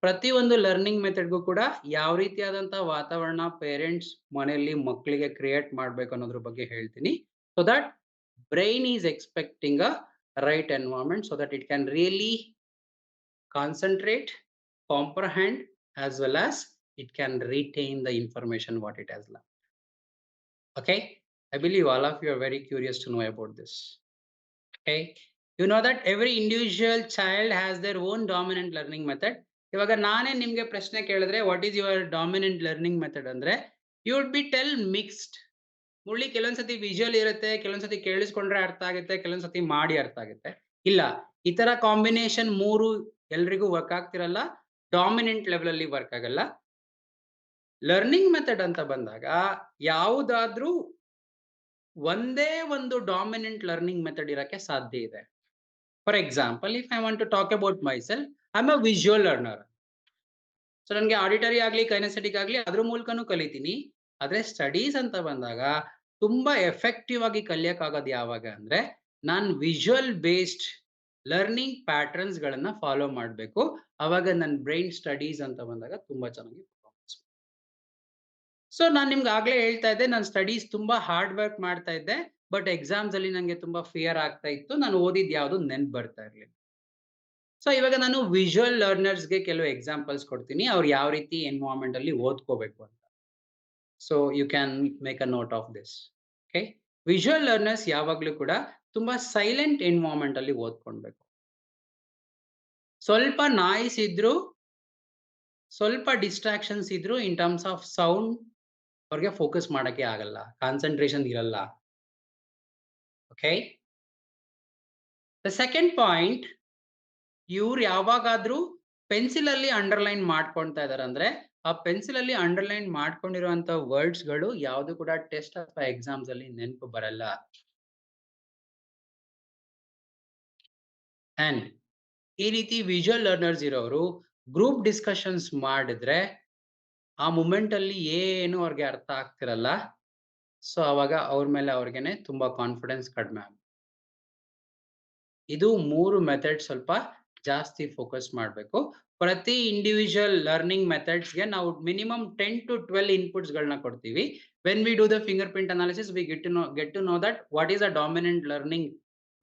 ಪ್ರತಿಯೊಂದು ಲರ್ನಿಂಗ್ ಮೆಥಡ್ಗೂ ಕೂಡ ಯಾವ ರೀತಿಯಾದಂಥ ವಾತಾವರಣ ಪೇರೆಂಟ್ಸ್ ಮನೆಯಲ್ಲಿ ಮಕ್ಕಳಿಗೆ ಕ್ರಿಯೇಟ್ ಮಾಡಬೇಕು ಅನ್ನೋದ್ರ ಬಗ್ಗೆ ಹೇಳ್ತೀನಿ. So that brain is expecting a right environment so that it can really concentrate, comprehend as well as it can retain the information what it has learned. Okay, I believe all of you are very curious to know about this. Okay, you know that every individual child has their own dominant learning method. ಇವಾಗ ನಾನೇ ನಿಮ್ಗೆ ಪ್ರಶ್ನೆ ಕೇಳಿದ್ರೆ what is your dominant learning method ಅಂದ್ರೆ you would be tell mixed. ಮುಳ್ಳಿ ಕೆಲವೊಂದ್ಸತಿ ವಿಜುವಲ್ ಇರುತ್ತೆ, ಕೆಲವೊಂದ್ಸತಿ ಕೇಳಿಸ್ಕೊಂಡ್ರೆ ಅರ್ಥ ಆಗುತ್ತೆ, ಕೆಲವೊಂದ್ಸತಿ ಮಾಡಿ ಅರ್ಥ ಆಗುತ್ತೆ. ಇಲ್ಲ, ಈ ತರ ಕಾಂಬಿನೇಷನ್ 3 ಎಲ್ರಿಗೂ ವರ್ಕ್ ಆಗ್ತಿರಲ್ಲ, ಡಾಮಿನೆಂಟ್ ಲೆವೆಲ್ ಅಲ್ಲಿ ವರ್ಕ್ ಆಗಲ್ಲ. ಲರ್ನಿಂಗ್ ಮೆಥಡ್ ಅಂತ ಬಂದಾಗ ಯಾವುದಾದ್ರೂ ಒಂದೇ ಒಂದು ಡಾಮಿನೆಂಟ್ ಲರ್ನಿಂಗ್ ಮೆಥಡ್ ಇರಕ್ಕೆ ಸಾಧ್ಯ ಇದೆ. For example, if I want to talk about myself, I am a visual learner. So ನನಗೆ ಆಡಿಟರಿ ಆಗ್ಲಿ ಕೈನೆಸ್ಥೆಟಿಕ್ ಆಗ್ಲಿ ಅದ್ರ ಮೂಲಕನೂ ಕಲಿತೀನಿ. ಆದ್ರೆ ಸ್ಟಡೀಸ್ ಅಂತ ಬಂದಾಗ ತುಂಬಾ ಎಫೆಕ್ಟಿವ್ ಆಗಿ ಕಲಿಯಕ್ಕಾಗೋದು ಯಾವಾಗ ಅಂದ್ರೆ ನಾನು ವಿಜುವಲ್ ಬೇಸ್ಡ್ ಲರ್ನಿಂಗ್ ಪ್ಯಾಟರ್ನ್ಸ್ ಗಳನ್ನ ಫಾಲೋ ಮಾಡಬೇಕು. ಅವಾಗ ನನ್ನ ಬ್ರೈನ್ ಸ್ಟಡೀಸ್ ಅಂತ ಬಂದಾಗ ತುಂಬಾ ಚೆನ್ನಾಗಿ ಪರ್ಫಾರ್ಮೆನ್ಸ್. ಸೊ ನಾನು ನಿಮ್ಗೆ ಆಗ್ಲೇ ಹೇಳ್ತಾ ಇದ್ದೆ, ನಾನು ಸ್ಟಡೀಸ್ ತುಂಬಾ ಹಾರ್ಡ್ ವರ್ಕ್ ಮಾಡ್ತಾ ಇದ್ದೆ, ಬಟ್ ಎಕ್ಸಾಮ್ಸ್ ಅಲ್ಲಿ ನನಗೆ ತುಂಬಾ ಫಿಯರ್ ಆಗ್ತಾ ಇತ್ತು, ನಾನು ಓದಿದ್ ಯಾವುದು ನೆನ್ಪು ಬರ್ತಾ ಇರ್ಲಿಲ್ಲ. ಸೊ ಇವಾಗ ನಾನು ವಿಜುವಲ್ ಲರ್ನರ್ಸ್ಗೆ ಕೆಲವು ಎಕ್ಸಾಂಪಲ್ಸ್ ಕೊಡ್ತೀನಿ, ಅವ್ರು ಯಾವ ರೀತಿ ಎನ್ವೈರನ್ಮೆಂಟ್ ಅಲ್ಲಿ ಓದ್ಕೋಬೇಕು ಅಂತ. So you can make a note of this. Okay, visual learners ಯಾವಾಗ್ಲೂ ಕೂಡ ತುಂಬಾ ಸೈಲೆಂಟ್ ಎನ್ವೈರನ್ಮೆಂಟ್ ಅಲ್ಲಿ ಓದ್ಕೊಳ್ಬೇಕು. ಸ್ವಲ್ಪ ನಾಯ್ಸ್ ಇದ್ರು, ಸ್ವಲ್ಪ ಡಿಸ್ಟ್ರಾಕ್ಷನ್ಸ್ ಇದ್ರು, ಇನ್ ಟರ್ಮ್ಸ್ ಆಫ್ ಸೌಂಡ್ ಅವ್ರಿಗೆ ಫೋಕಸ್ ಮಾಡಕ್ಕೆ ಆಗಲ್ಲ, ಕಾನ್ಸಂಟ್ರೇಷನ್ ಇರಲ್ಲ. ಓಕೆ, ದ ಸೆಕೆಂಡ್ ಪಾಯಿಂಟ್, ಇವ್ರು ಯಾವಾಗಾದ್ರೂ ಪೆನ್ಸಿಲ್ ಅಲ್ಲಿ ಅಂಡರ್ಲೈನ್ ಮಾಡ್ಕೊಳ್ತಾ ಇದಾರೆ ಅಂದ್ರೆ ಆ ಪೆನ್ಸಿಲ್ ಅಲ್ಲಿ ಅಂಡರ್ಲೈನ್ ಮಾಡ್ಕೊಂಡಿರುವಂತ ವರ್ಡ್ಸ್ ಗಳು ಯಾವ್ದು ಕೂಡ ಟೆಸ್ಟ್ ಅಥವಾ ಎಕ್ಸಾಮ್ಸ್ ಅಲ್ಲಿ ನೆನಪು ಬರಲ್ಲ. ಅಂಡ್ ಈ ರೀತಿ ವಿಜುವಲ್ ಲರ್ನರ್ಸ್ ಇರೋರು ಗ್ರೂಪ್ ಡಿಸ್ಕಷನ್ಸ್ ಮಾಡಿದ್ರೆ ಆ ಮೂಮೆಂಟ್ ಅಲ್ಲಿ ಏನು ಅವ್ರಿಗೆ ಅರ್ಥ ಆಗ್ತಿರಲ್ಲ. ಸೊ ಅವಾಗ ಅವ್ರ ಮೇಲೆ ಅವ್ರಿಗೆನೆ ತುಂಬಾ ಕಾನ್ಫಿಡೆನ್ಸ್ ಕಡಿಮೆ ಆಗುತ್ತೆ. ಇದು 3 ಮೆಥಡ್ ಸ್ವಲ್ಪ ಜಾಸ್ತಿ ಫೋಕಸ್ ಮಾಡಬೇಕು. ಪ್ರತಿ ಇಂಡಿವಿಜುವಲ್ ಲರ್ನಿಂಗ್ ಮೆಥಡ್ಸ್ಗೆ ನಾವು ಮಿನಿಮಮ್ 10 to 12 ಇನ್ಪುಟ್ಸ್ ಗಳನ್ನ ಕೊಡ್ತೀವಿ. When we do the fingerprint analysis, we get to know that what is a dominant learning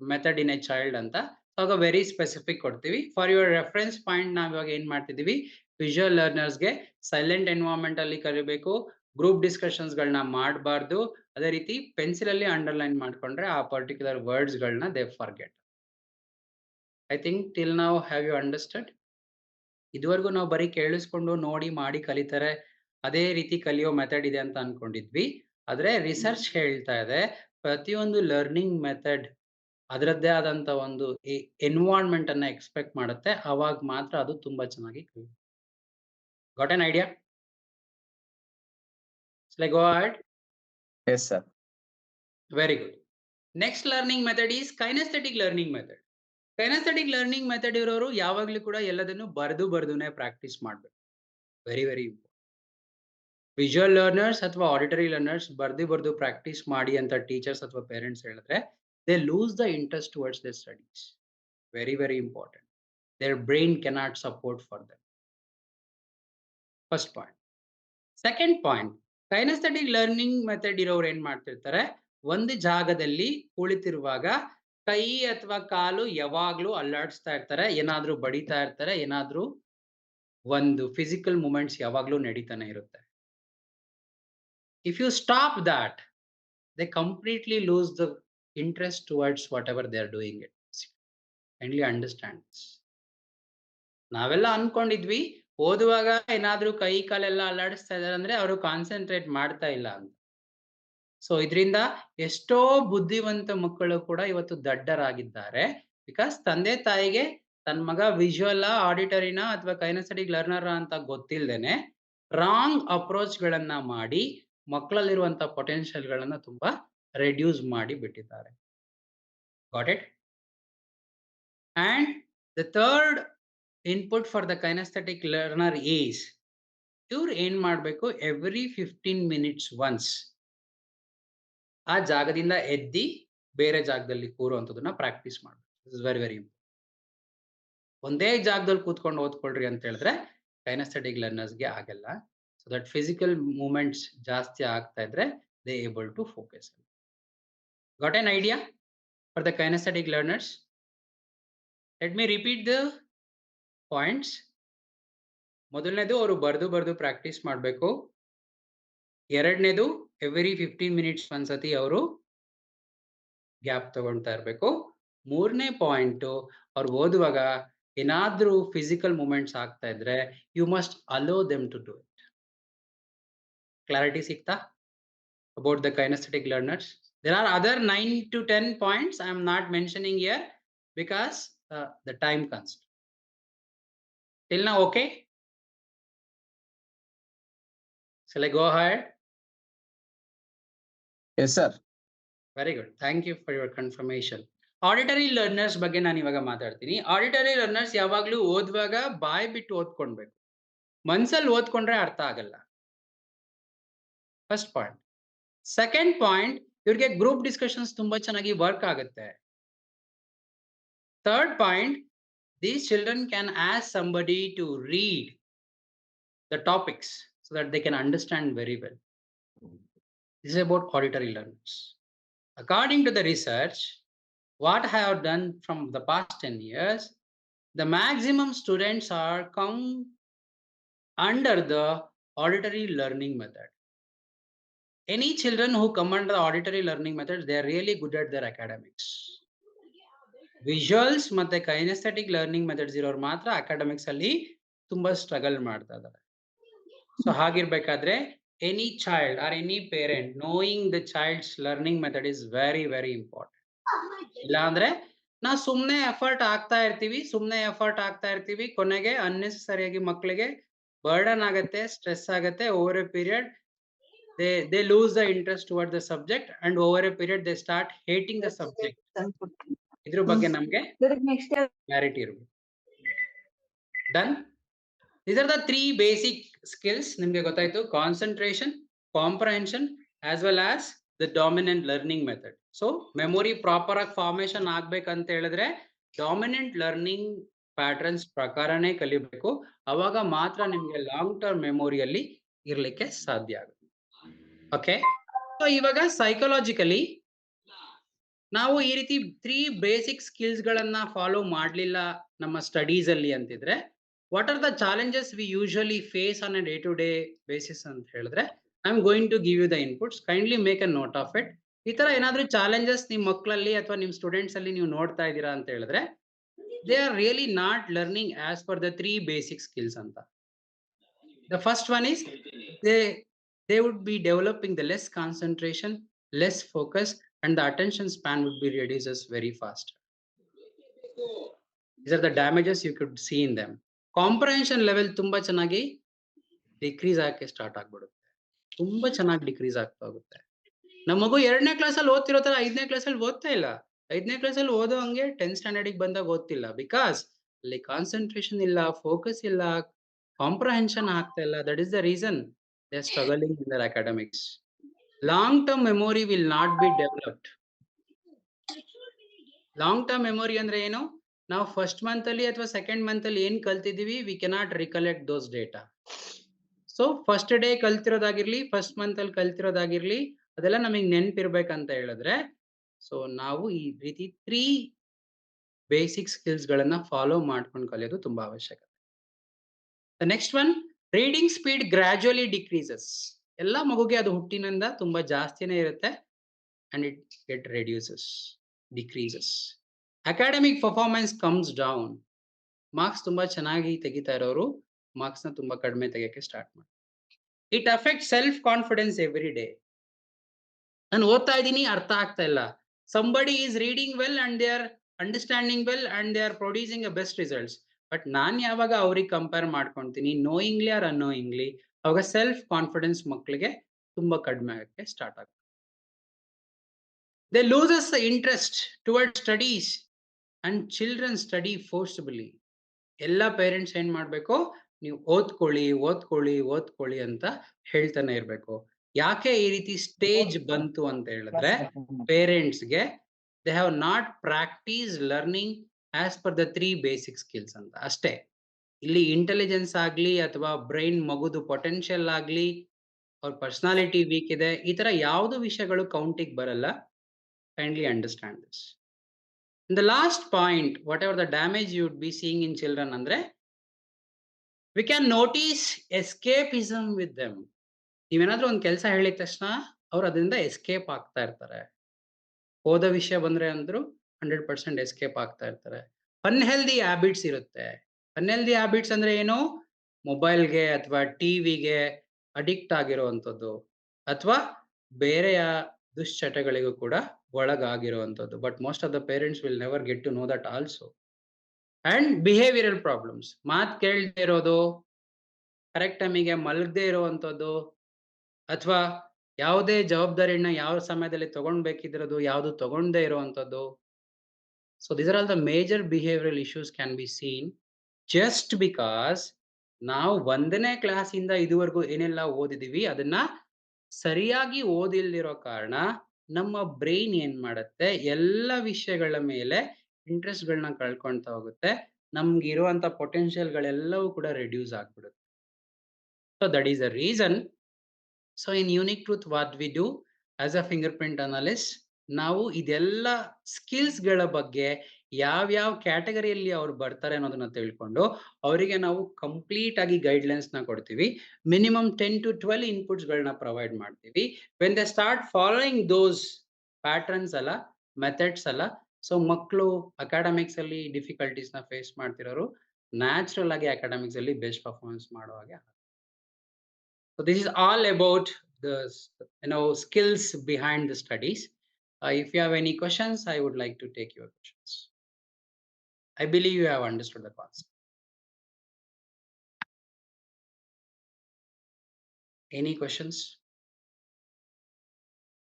method in a child ಅಂತ. ಆಗ ವೆರಿ ಸ್ಪೆಸಿಫಿಕ್ ಕೊಡ್ತೀವಿ. ಫಾರ್ ಯುವರ್ ರೆಫರೆನ್ಸ್ ಪಾಯಿಂಟ್ ನಾವ್ ಇವಾಗ ಏನ್ ಮಾಡ್ತಿದೀವಿ, ವಿಜುವಲ್ ಲರ್ನರ್ಸ್ಗೆ ಸೈಲೆಂಟ್ ಎನ್ವೈರನ್ಮೆಂಟ್ ಅಲ್ಲಿ ಕಲಿಬೇಕು, ಗ್ರೂಪ್ ಡಿಸ್ಕಷನ್ಸ್ ಗಳನ್ನ ಮಾಡಬಾರ್ದು. ಅದೇ ರೀತಿ ಪೆನ್ಸಿಲ್ ಅಲ್ಲಿ ಅಂಡರ್ಲೈನ್ ಮಾಡ್ಕೊಂಡ್ರೆ ಆ ಪರ್ಟಿಕ್ಯುಲರ್ ವರ್ಡ್ಸ್ ಗಳನ್ನ they forget. I think till now have you understood? ಇದುವರೆಗೂ ನಾವು ಬರೀ ಕೇಳಿಸ್ಕೊಂಡು ನೋಡಿ ಮಾಡಿ ಕಲಿತಾರೆ, ಅದೇ ರೀತಿ ಕಲಿಯೋ ಮೆಥಡ್ ಇದೆ ಅಂತ ಅನ್ಕೊಂಡಿದ್ವಿ. ಆದ್ರೆ ರಿಸರ್ಚ್ ಹೇಳ್ತಾ ಇದೆ ಪ್ರತಿಯೊಂದು ಲರ್ನಿಂಗ್ ಮೆಥಡ್ ಅದರದ್ದೇ ಆದಂತ ಒಂದು ಎನ್ವೈರನ್ಮೆಂಟ್ ಅನ್ನ ಎಕ್ಸ್ಪೆಕ್ಟ್ ಮಾಡುತ್ತೆ, ಅವಾಗ ಮಾತ್ರ ಅದು ತುಂಬಾ ಚೆನ್ನಾಗಿ ಕಲಿಯುತ್ತೆ. Got an idea? Go ahead. Yes, sir. Very good. Next learning method is kinesthetic learning method. Kinaesthetic learning method ಇರೋರು ಯಾವಾಗ್ಲೂ ಕೂಡ ಎಲ್ಲದನ್ನು ಬರ್ದುನೆ ಪ್ರಾಕ್ಟೀಸ್ ಮಾಡ್ಬೇಕು. Very very important. Visual learners ಅಥವಾ ಆಡಿಟರಿ ಲರ್ನರ್ಸ್ ಬರ್ದು ಪ್ರಾಕ್ಟೀಸ್ ಮಾಡಿ ಅಂತ ಟೀಚರ್ಸ್ ಅಥವಾ ಪೇರೆಂಟ್ಸ್ ಹೇಳಿದ್ರೆ they lose the interest towards their studies. Very very important. their brain cannot support for them. First point. Second point, kinaesthetic learning method ಇರೋರು ಏನ್ ಮಾಡ್ತಿರ್ತಾರೆ, ಒಂದು ಜಾಗದಲ್ಲಿ ಕುಳಿತಿರುವಾಗ ಕೈ ಅಥವಾ ಕಾಲು ಯಾವಾಗ್ಲೂ ಅಲ್ಲಾಡಿಸ್ತಾ ಇರ್ತಾರೆ, ಏನಾದ್ರೂ ಬಡಿತಾ ಇರ್ತಾರೆ, ಏನಾದ್ರೂ ಒಂದು ಫಿಸಿಕಲ್ ಮೂಮೆಂಟ್ಸ್ ಯಾವಾಗ್ಲೂ ನಡೀತಾನೆ ಇರುತ್ತೆ. If you stop that, they completely lose the interest towards whatever they are doing it. Kindly understand this. ನಾವೆಲ್ಲ ಅನ್ಕೊಂಡಿದ್ವಿ ಓದುವಾಗ ಏನಾದ್ರೂ ಕೈ ಕಾಲೆಲ್ಲ ಅಲ್ಲಾಡಿಸ್ತಾ ಇದಾರೆ ಅಂದ್ರೆ ಅವರು ಕಾನ್ಸಂಟ್ರೇಟ್ ಮಾಡ್ತಾ ಇಲ್ಲ ಅಂತ. ಸೊ ಇದರಿಂದ ಎಷ್ಟೋ ಬುದ್ಧಿವಂತ ಮಕ್ಕಳು ಕೂಡ ಇವತ್ತು ದಡ್ಡರಾಗಿದ್ದಾರೆ. ಬಿಕಾಸ್ ತಂದೆ ತಾಯಿಗೆ ತನ್ನ ಮಗ ವಿಜುವಲ್ ಆಡಿಟರಿನ ಅಥವಾ ಕೈನೆಸ್ಥೆಟಿಕ್ ಲರ್ನರ್ ಅಂತ ಗೊತ್ತಿಲ್ಲದೇನೆ ರಾಂಗ್ ಅಪ್ರೋಚ್ ಗಳನ್ನ ಮಾಡಿ ಮಕ್ಕಳಲ್ಲಿರುವಂತ ಪೊಟೆನ್ಶಿಯಲ್ ಗಳನ್ನ ತುಂಬಾ ರೆಡ್ಯೂಸ್ ಮಾಡಿ ಬಿಟ್ಟಿದ್ದಾರೆ. Got it? And the third input for the kinaesthetic learner is, ಇವ್ರು ಏನ್ ಮಾಡ್ಬೇಕು, ಎವ್ರಿ 15 minutes ಒನ್ಸ್ ಆ ಜಾಗದಿಂದ ಎದ್ದಿ ಬೇರೆ ಜಾಗದಲ್ಲಿ ಕೂರುವಂಥದ್ದನ್ನ ಪ್ರಾಕ್ಟೀಸ್ ಮಾಡ್ಬೇಕು. This is very very important. ಒಂದೇ ಜಾಗದಲ್ಲಿ ಕೂತ್ಕೊಂಡು ಓದ್ಕೊಳ್ರಿ ಅಂತ ಹೇಳಿದ್ರೆ ಕೈನೆಸ್ಥೆಟಿಕ್ ಲರ್ನರ್ಸ್ಗೆ ಆಗಲ್ಲ. ಸೊ ದಟ್ ಫಿಸಿಕಲ್ ಮೂವ್ಮೆಂಟ್ಸ್ ಜಾಸ್ತಿ ಆಗ್ತಾ ಇದ್ರೆ they able to focus. Got an idea for the kinaesthetic learners? Let me repeat the points. ಮೊದಲನೇದು ಅವರು ಬರ್ದು ಪ್ರಾಕ್ಟೀಸ್ ಮಾಡಬೇಕು. ಎರಡನೇದು ಎವ್ರಿ 15 minutes ಒಂದ್ಸತಿ ಅವರು ಗ್ಯಾಪ್ ತಗೊಳ್ತಾ ಇರಬೇಕು. ಮೂರನೇ ಪಾಯಿಂಟ್, ಅವ್ರು ಓದುವಾಗ ಏನಾದ್ರೂ ಫಿಸಿಕಲ್ ಮೂಮೆಂಟ್ಸ್ ಆಗ್ತಾ ಇದ್ರೆ you must allow them to do it. Clarity ಸಿಗ್ತಾ about the kinaesthetic learners? There are other 9 to 10 points I am not mentioning here because the time constraint. Till now okay? Shall I go ahead? Yes, sir. Very good. Thank you for your confirmation. Auditory learners ಬಗ್ಗೆ ನಾನು ಇವಾಗ ಮಾತಾಡ್ತೀನಿ. ಆಡಿಟರಿ ಲರ್ನರ್ಸ್ ಯಾವಾಗ್ಲೂ ಓದುವಾಗ ಬಾಯ್ ಬಿಟ್ಟು ಓದ್ಕೊಳ್ಬೇಕು. ಮನ್ಸಲ್ಲಿ ಓದ್ಕೊಂಡ್ರೆ ಅರ್ಥ ಆಗಲ್ಲ. First point. ಸೆಕೆಂಡ್ ಪಾಯಿಂಟ್, ಇವ್ರಿಗೆ ಗ್ರೂಪ್ ಡಿಸ್ಕಷನ್ಸ್ ತುಂಬಾ ಚೆನ್ನಾಗಿ ವರ್ಕ್ ಆಗುತ್ತೆ. Third point, these children can ask somebody to read the topics so that they can understand very well. This is about auditory learners. According to the research, what I have done from the past 10 years, the maximum students are come under the auditory learning method. Any children who come under the auditory learning method, they are really good at their academics. Visuals ಮತ್ತೆ ಕೈನೆಸ್ಥೆಟಿಕ್ ಲರ್ನಿಂಗ್ ಮೆಥಡ್ಸ್ ಇರೋರು ಮಾತ್ರ ಅಕಾಡೆಮಿಕ್ಸ್ ಅಲ್ಲಿ ತುಂಬಾ ಸ್ಟ್ರಗಲ್ ಮಾಡ್ತಾ ಇದ್ದಾರೆ. ಸೊ ಹಾಗಿರ್ಬೇಕಾದ್ರೆ any child or any parent knowing the child's learning method is very very important. ಇಲ್ಲ ಅಂದ್ರೆ ನಾವು ಸುಮ್ನೆ ಎಫರ್ಟ್ ಆಗ್ತಾ ಇರ್ತೀವಿ, ಕೊನೆಗೆ ಅನ್ನೆಸರಿಯಾಗಿ ಮಕ್ಕಳಿಗೆ ಬರ್ಡನ್ ಆಗತ್ತೆ, ಸ್ಟ್ರೆಸ್ ಆಗತ್ತೆ. Over A period they lose the interest towards the subject and over a period they start hating the subject. ಇದ್ರ ಬಗ್ಗೆ ನಮಗೆ ಕ್ಲಾರಿಟಿ ಇರಬೇಕು. Done. These are the 3 basic skills. ನಿಮಗೆ ಗೊತ್ತಾಯ್ತು, concentration, comprehension as well as the dominant learning method. So memory proper ಆಗಿ ಫಾರ್ಮೇಶನ್ ಆಗ್ಬೇಕಂತ ಹೇಳಿದ್ರೆ ಡಾಮಿನೆಂಟ್ ಲರ್ನಿಂಗ್ ಪ್ಯಾಟರ್ನ್ಸ್ ಪ್ರಕಾರನೇ ಕಲಿಬೇಕು. ಅವಾಗ ಮಾತ್ರ ನಿಮ್ಗೆ ಲಾಂಗ್ ಟರ್ಮ್ ಮೆಮೊರಿಯಲ್ಲಿ ಇರ್ಲಿಕ್ಕೆ ಸಾಧ್ಯ ಆಗುತ್ತೆ. ಓಕೆ, ಸೊ ಇವಾಗ ಸೈಕಾಲಜಿಕಲಿ ನಾವು ಈ ರೀತಿ 3 ಬೇಸಿಕ್ ಸ್ಕಿಲ್ಸ್ ಗಳನ್ನ ಫಾಲೋ ಮಾಡ್ಲಿಲ್ಲ ನಮ್ಮ ಸ್ಟಡೀಸ್ ಅಲ್ಲಿ ಅಂತಿದ್ರೆ, what are the challenges we usually face on a day to day basis ಅಂತ ಹೇಳಿದ್ರೆ, I am going to give you the inputs. Kindly make a note of it. ಈ ತರ ಏನಾದ್ರೂ ಚಾಲೆಂಜಸ್ ನಿಮ್ ಮಕ್ಕಳಲ್ಲಿ ಅಥವಾ ನಿಮ್ ಸ್ಟೂಡೆಂಟ್ಸ್ ಅಲ್ಲಿ ನೀವು ನೋಡ್ತಾ ಇದ್ದೀರಾ ಅಂತ ಹೇಳಿದ್ರೆ, they are really not learning as per the 3 basic skills ಅಂತ. The first one is they would be developing the less concentration, less focus, and the attention span would be reduces very fast. These are the damages you could see in them. Comprehension level ತುಂಬಾ ಚೆನ್ನಾಗಿ ಡಿಕ್ರೀಸ್ ಆಗಕ್ಕೆ ಸ್ಟಾರ್ಟ್ ಆಗ್ಬಿಡುತ್ತೆ. ತುಂಬಾ ಚೆನ್ನಾಗಿ ಡಿಕ್ರೀಸ್ ಆಗ್ತಾ ಹೋಗುತ್ತೆ. ನಮ್ಮ ಮಗು 2ನೇ ಕ್ಲಾಸಲ್ಲಿ ಓದ್ತಿರೋ ತರ 5ನೇ ಕ್ಲಾಸಲ್ಲಿ ಓದ್ತಾ ಇಲ್ಲ. 5ನೇ ಕ್ಲಾಸಲ್ಲಿ ಓದೋ ಹಂಗೆ 10th ಸ್ಟ್ಯಾಂಡರ್ಡಿಗೆ ಬಂದಾಗ ಓದ್ತಿಲ್ಲ. ಬಿಕಾಸ್ ಅಲ್ಲಿ ಕಾನ್ಸಂಟ್ರೇಷನ್ ಇಲ್ಲ, ಫೋಕಸ್ ಇಲ್ಲ, ಕಾಂಪ್ರಹೆನ್ಷನ್ ಆಗ್ತಾ ಇಲ್ಲ. That is the reason they are struggling in their academics. Long term memory will not be developed. Long term memory ಅಂದ್ರೆ ಏನು? ನಾವು ಫಸ್ಟ್ ಮಂತ್ ಅಲ್ಲಿ ಅಥವಾ ಸೆಕೆಂಡ್ ಮಂತ್ ಅಲ್ಲಿ ಏನ್ ಕಲ್ತಿದೀವಿ, we cannot recollect those data. So first day ಕಲ್ತಿರೋದಾಗಿರ್ಲಿ, ಫಸ್ಟ್ ಮಂತ್ ಅಲ್ಲಿ ಕಲ್ತಿರೋದಾಗಿರ್ಲಿ, ಅದೆಲ್ಲ ನಮಗೆ ನೆನ್ಪಿರ್ಬೇಕಂತ ಹೇಳಿದ್ರೆ, ಸೊ ನಾವು ಈ ರೀತಿ 3 ಬೇಸಿಕ್ ಸ್ಕಿಲ್ಸ್ ಗಳನ್ನ ಫಾಲೋ ಮಾಡ್ಕೊಂಡು ಕಲಿಯೋದು ತುಂಬಾ ಅವಶ್ಯಕ. The next one, reading speed gradually decreases. ಎಲ್ಲ ಮಗುಗೆ ಅದು ಹುಟ್ಟಿನಿಂದ ತುಂಬಾ ಜಾಸ್ತಿನೇ ಇರುತ್ತೆ, and it get reduces, decreases. Academic performance comes down. Marks ತುಂಬಾ ಚೆನ್ನಾಗಿ ತೆಗಿತಾ ಇರೋರು ಮಾರ್ಕ್ಸ್ ನ ತುಂಬಾ ಕಡಿಮೆ ತೆಗೆಯಕ್ಕೆ ಸ್ಟಾರ್ಟ್ ಮಾಡಿ. It affect self confidence every day. ನಾನು ಓದ್ತಾ ಇದ್ದೀನಿ, ಅರ್ಥ ಆಗ್ತಾ ಇಲ್ಲ. Somebody is reading well and they are understanding well and they are producing a best results. But ನಾನ್ ಯಾವಾಗ ಅವ್ರಿಗೆ ಕಂಪೇರ್ ಮಾಡ್ಕೊಂತೀನಿ, ನೋಯಿಂಗ್ಲಿ ಆರ್ ಅನ್ನೋಯಿಂಗ್ಲಿ, ಅವಾಗ ಸೆಲ್ಫ್ ಕಾನ್ಫಿಡೆನ್ಸ್ ಮಕ್ಕಳಿಗೆ ತುಂಬಾ ಕಡಿಮೆ ಆಗಕ್ಕೆ ಸ್ಟಾರ್ಟ್ ಆಗುತ್ತೆ. They loses the interest toward studies and children study forcibly. ಎಲ್ಲ ಪೇರೆಂಟ್ಸ್ ಏನ್ ಮಾಡ್ಬೇಕು, ನೀವು ಓದ್ಕೊಳ್ಳಿ ಓದ್ಕೊಳ್ಳಿ ಓದ್ಕೊಳ್ಳಿ ಅಂತ ಹೇಳ್ತಾನೆ ಇರ್ಬೇಕು. ಯಾಕೆ ಈ ರೀತಿ ಸ್ಟೇಜ್ ಬಂತು ಅಂತ ಹೇಳಿದ್ರೆ, ಪೇರೆಂಟ್ಸ್ಗೆ they have not practice learning as per the 3 basic skills ಅಂತ ಅಷ್ಟೇ. ಇಲ್ಲಿ ಇಂಟೆಲಿಜೆನ್ಸ್ ಆಗ್ಲಿ ಅಥವಾ ಬ್ರೈನ್ ಮಗುದು ಪೊಟೆನ್ಶಿಯಲ್ ಆಗ್ಲಿ, ಅವ್ರ ಪರ್ಸನಾಲಿಟಿ ವೀಕ್ ಇದೆ, ಈ ತರ ಯಾವ್ದು ವಿಷಯಗಳು ಕೌಂಟಿಗೆ ಬರಲ್ಲ. Kindly understand this. The last point, whatever the damage you would be seeing in children andre, we can notice escapism with them. ನೀವೇನಾದ್ರೂ ಒಂದು ಕೆಲಸ ಹೇಳಿದ ತಕ್ಷಣ ಅವ್ರು ಅದರಿಂದ ಎಸ್ಕೇಪ್ ಆಗ್ತಾ ಇರ್ತಾರೆ. ಓದ ವಿಷಯ ಬಂದ್ರೆ ಅಂದ್ರು 100% ಎಸ್ಕೇಪ್ ಆಗ್ತಾ ಇರ್ತಾರೆ. ಅನ್ಹೆಲ್ದಿ ಹ್ಯಾಬಿಟ್ಸ್ ಇರುತ್ತೆ. ಅನ್ಹೆಲ್ದಿ ಹ್ಯಾಬಿಟ್ಸ್ ಅಂದ್ರೆ ಏನು? ಮೊಬೈಲ್ಗೆ ಅಥವಾ ಟಿವಿಗೆ ಅಡಿಕ್ಟ್ ಆಗಿರುವಂಥದ್ದು, ಅಥವಾ ಬೇರೆಯ ದುಶ್ಚಟಗಳಿಗೂ ಕೂಡ ಒಳಗಾಗಿರುವಂಥದ್ದು. But most of the parents will never get to know that also. And behavioral problems, ಮಾತು ಕೇಳದೆ ಇರೋದು, ಕರೆಕ್ಟ್ ಟೈಮಿಗೆ ಮಲಗದೆ ಇರುವಂಥದ್ದು, ಅಥವಾ ಯಾವುದೇ ಜವಾಬ್ದಾರಿನ ಯಾವ ಸಮಯದಲ್ಲಿ ತಗೊಳ್ಬೇಕಿದ್ರದು ಯಾವುದು ತಗೊಂಡೇ ಇರುವಂಥದ್ದು. So these are all the major behavioral issues can be seen just because ನಾವು 1ನೇ ಕ್ಲಾಸಿಂದ ಇದುವರೆಗೂ ಏನೆಲ್ಲ ಓದಿದೀವಿ ಅದನ್ನ ಸರಿಯಾಗಿ ಓದಿಲ್ದಿರೋ ಕಾರಣ ನಮ್ಮ ಬ್ರೈನ್ ಏನ್ ಮಾಡುತ್ತೆ, ಎಲ್ಲ ವಿಷಯಗಳ ಮೇಲೆ ಇಂಟ್ರೆಸ್ಟ್ಗಳನ್ನ ಕಳ್ಕೊಳ್ತಾ ಹೋಗುತ್ತೆ. ನಮ್ಗೆ ಇರುವಂತ ಪೊಟೆನ್ಶಿಯಲ್ಗಳೆಲ್ಲವೂ ಕೂಡ ರೆಡ್ಯೂಸ್ ಆಗ್ಬಿಡುತ್ತೆ. So that is the reason. So in unique truth what we do as a finger analyst, ನಾವು ಇದೆಲ್ಲ ಸ್ಕಿಲ್ಸ್ ಗಳ ಬಗ್ಗೆ ಯಾವ್ಯಾವ ಕ್ಯಾಟಗರಿಯಲ್ಲಿ ಅವ್ರು ಬರ್ತಾರೆ ಅನ್ನೋದನ್ನ ತಿಳ್ಕೊಂಡು ಅವರಿಗೆ ನಾವು ಕಂಪ್ಲೀಟ್ ಆಗಿ ಗೈಡ್ಲೈನ್ಸ್ ನ ಕೊಡ್ತೀವಿ. ಮಿನಿಮಮ್ 10 to 12 ಇನ್ಪುಟ್ಸ್ ಗಳನ್ನ ಪ್ರೊವೈಡ್ ಮಾಡ್ತೀವಿ. When they start following those patterns ಅಲ್ಲ, ಮೆಥಡ್ಸ್ ಅಲ್ಲ, ಸೊ ಮಕ್ಕಳು ಅಕಾಡೆಮಿಕ್ಸ್ ಅಲ್ಲಿ ಡಿಫಿಕಲ್ಟೀಸ್ ನ ಫೇಸ್ ಮಾಡ್ತಿರೋರು ನ್ಯಾಚುರಲ್ ಆಗಿ ಅಕಾಡೆಮಿಕ್ಸ್ ಅಲ್ಲಿ ಬೆಸ್ಟ್ ಪರ್ಫಾರ್ಮೆನ್ಸ್ ಮಾಡೋ ಹಾಗೆ. So this is all about the skills behind the studies. If you have any questions, I would like to take your questions. I believe you have understood the concept. Any questions?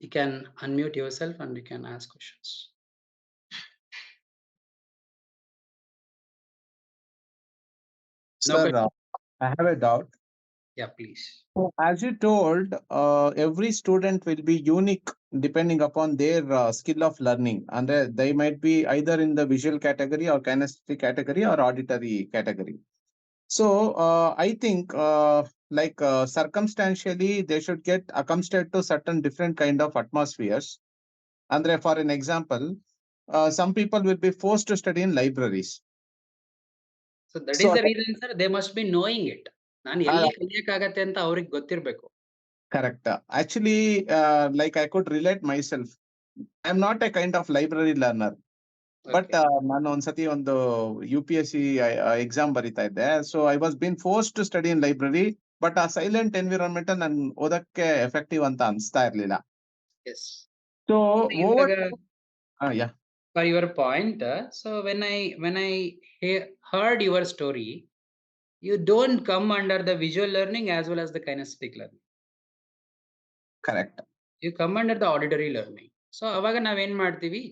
You can unmute yourself and you can ask questions. No Sir, question? I have a doubt. Yeah, please. So, as you told, every student will be unique depending upon their skill of learning, and they might be either in the visual category or kinesthetic category or auditory category. So, I think circumstantially they should get accustomed to certain different kind of atmospheres. And for an example, some people will be forced to study in libraries. So that is the reason, sir. They must be knowing it. ನಾನು ಎಲ್ಲಿ ಕಲಿಯಕ್ಕಾಗತ್ತೆ ಅಂತ ಅವ್ರಿಗೆ ಗೊತ್ತಿರಬೇಕು. Correct. Actually, like I could relate myself. I am not a kind of library learner. But ನಾನು ಒಂದ್ಸತಿ ಒಂದು UPSC ಎಕ್ಸಾಮ್ ಬರಿತಾ ಇದ್ದೆ. So I was been forced to study in library. But ಆ ಸೈಲೆಂಟ್ ಎನ್ವಿರಾನ್ಮೆಂಟ್ ನನ್ ಓದಕ್ಕೆ ಎಫೆಕ್ಟಿವ್ ಅಂತ ಅನ್ಸ್ತಾ ಇರ್ಲಿಲ್ಲ. So For your point, so when I heard your story, you don't come under the visual learning as well as the kinesthetic learning. Correct. You come under the auditory learning. So ಅವಾಗ ನಾವೇನ್ ಮಾಡ್ತೀವಿ,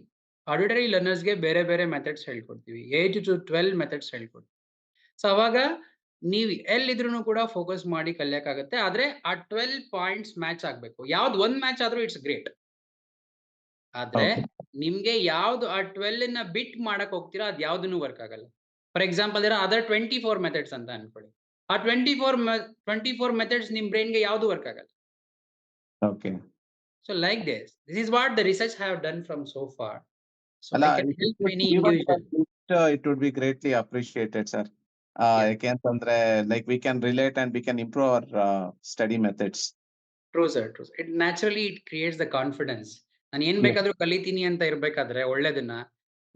ಆಡಿಟರಿ ಲರ್ನರ್ಸ್ಗೆ ಬೇರೆ ಬೇರೆ ಮೆಥಡ್ಸ್ ಹೇಳ್ಕೊಡ್ತೀವಿ. 8 to 12 ಮೆಥಡ್ಸ್ ಹೇಳ್ಕೊಡ್ತೀವಿ. ಸೊ ಅವಾಗ ನೀವು ಎಲ್ಲಿದ್ರು ಕೂಡ ಫೋಕಸ್ ಮಾಡಿ ಕಲಿಯಕ್ಕಾಗತ್ತೆ. ಆದ್ರೆ ಆ 12 ಪಾಯಿಂಟ್ಸ್ ಮ್ಯಾಚ್ ಆಗ್ಬೇಕು. ಯಾವ್ದು ಒಂದ್ ಮ್ಯಾಚ್ ಆದ್ರೂ ಇಟ್ಸ್ ಗ್ರೇಟ್. ಆದ್ರೆ Okay. ನಿಮ್ಗೆ ಯಾವ್ದು ಆ 12 ನ ಬಿಟ್ ಮಾಡಕ್ ಹೋಗ್ತೀರಾ ಅದ್ ಯಾವ್ದನ್ನು ವರ್ಕ್ ಆಗಲ್ಲ. For example there are other 24 methods ಅಂತ ಅನ್ಕೊಳ್ಳಿ. ಆ 24 ಮೆಥಡ್ಸ್ ನಿಮ್ ಬ್ರೈನ್ಗೆ ಯಾವ್ದು ವರ್ಕ್ ಆಗಲ್ಲ. Okay. So like this is what the research have done from so far. So ಅಲ್ಲ, I can if you help could any give us a individual. bit, it would be greatly appreciated, sir. Yeah. ಯಾಕೆಂತಂದ್ರೆ like we can relate and we can improve our study methods. True sir, true. It naturally it creates the confidence. ನಾನು ಏನ್ Yeah. ಬೇಕಾದ್ರೂ ಕಲಿತೀನಿ ಅಂತ ಇರ್ಬೇಕಾದ್ರೆ ಒಳ್ಳೇದನ್ನ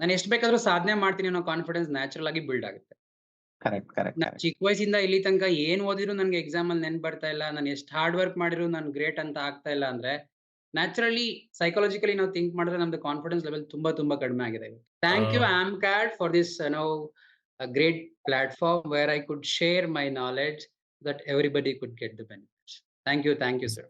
ನಾನು ಎಷ್ಟು ಬೇಕಾದ್ರೂ ಸಾಧನೆ ಮಾಡ್ತೀನಿ ಅನ್ನೋ ಕಾನ್ಫಿಡೆನ್ಸ್ ನ್ಯಾಚುರಲ್ ಆಗಿ ಬಿಲ್ಡ್ ಆಗುತ್ತೆ. Correct. ನಾನು ಚಿಕ್ಕ ವಯಸ್ಸಿಂದ ಇಲ್ಲಿ ತನಕ ಏನ್ ಓದಿದ್ರು ನನಗೆ ಎಕ್ಸಾಮ್ ಅಲ್ಲಿ ನೆನ್ಪು ಬರ್ತಾ ಇಲ್ಲ, ನಾನು ಎಷ್ಟು ಹಾರ್ಡ್ ವರ್ಕ್ ಮಾಡಿದ್ರು ನಾನು ಗ್ರೇಟ್ ಅಂತ ಆಗ್ತಾ ಇಲ್ಲ ಅಂದ್ರೆ ನ್ಯಾಚುರಲಿ ಸೈಕಾಲಜಿಕಲಿ ನಾವು ಥಿಂಕ್ ಮಾಡಿದ್ರೆ ನಮ್ದು ಕಾನ್ಫಿಡೆನ್ಸ್ ಲೆವೆಲ್ ತುಂಬಾ ಕಡಿಮೆ ಆಗಿದೆ. Thank you AMCAD for this great platform where I could share my knowledge that everybody could get the benefits. Thank you sir.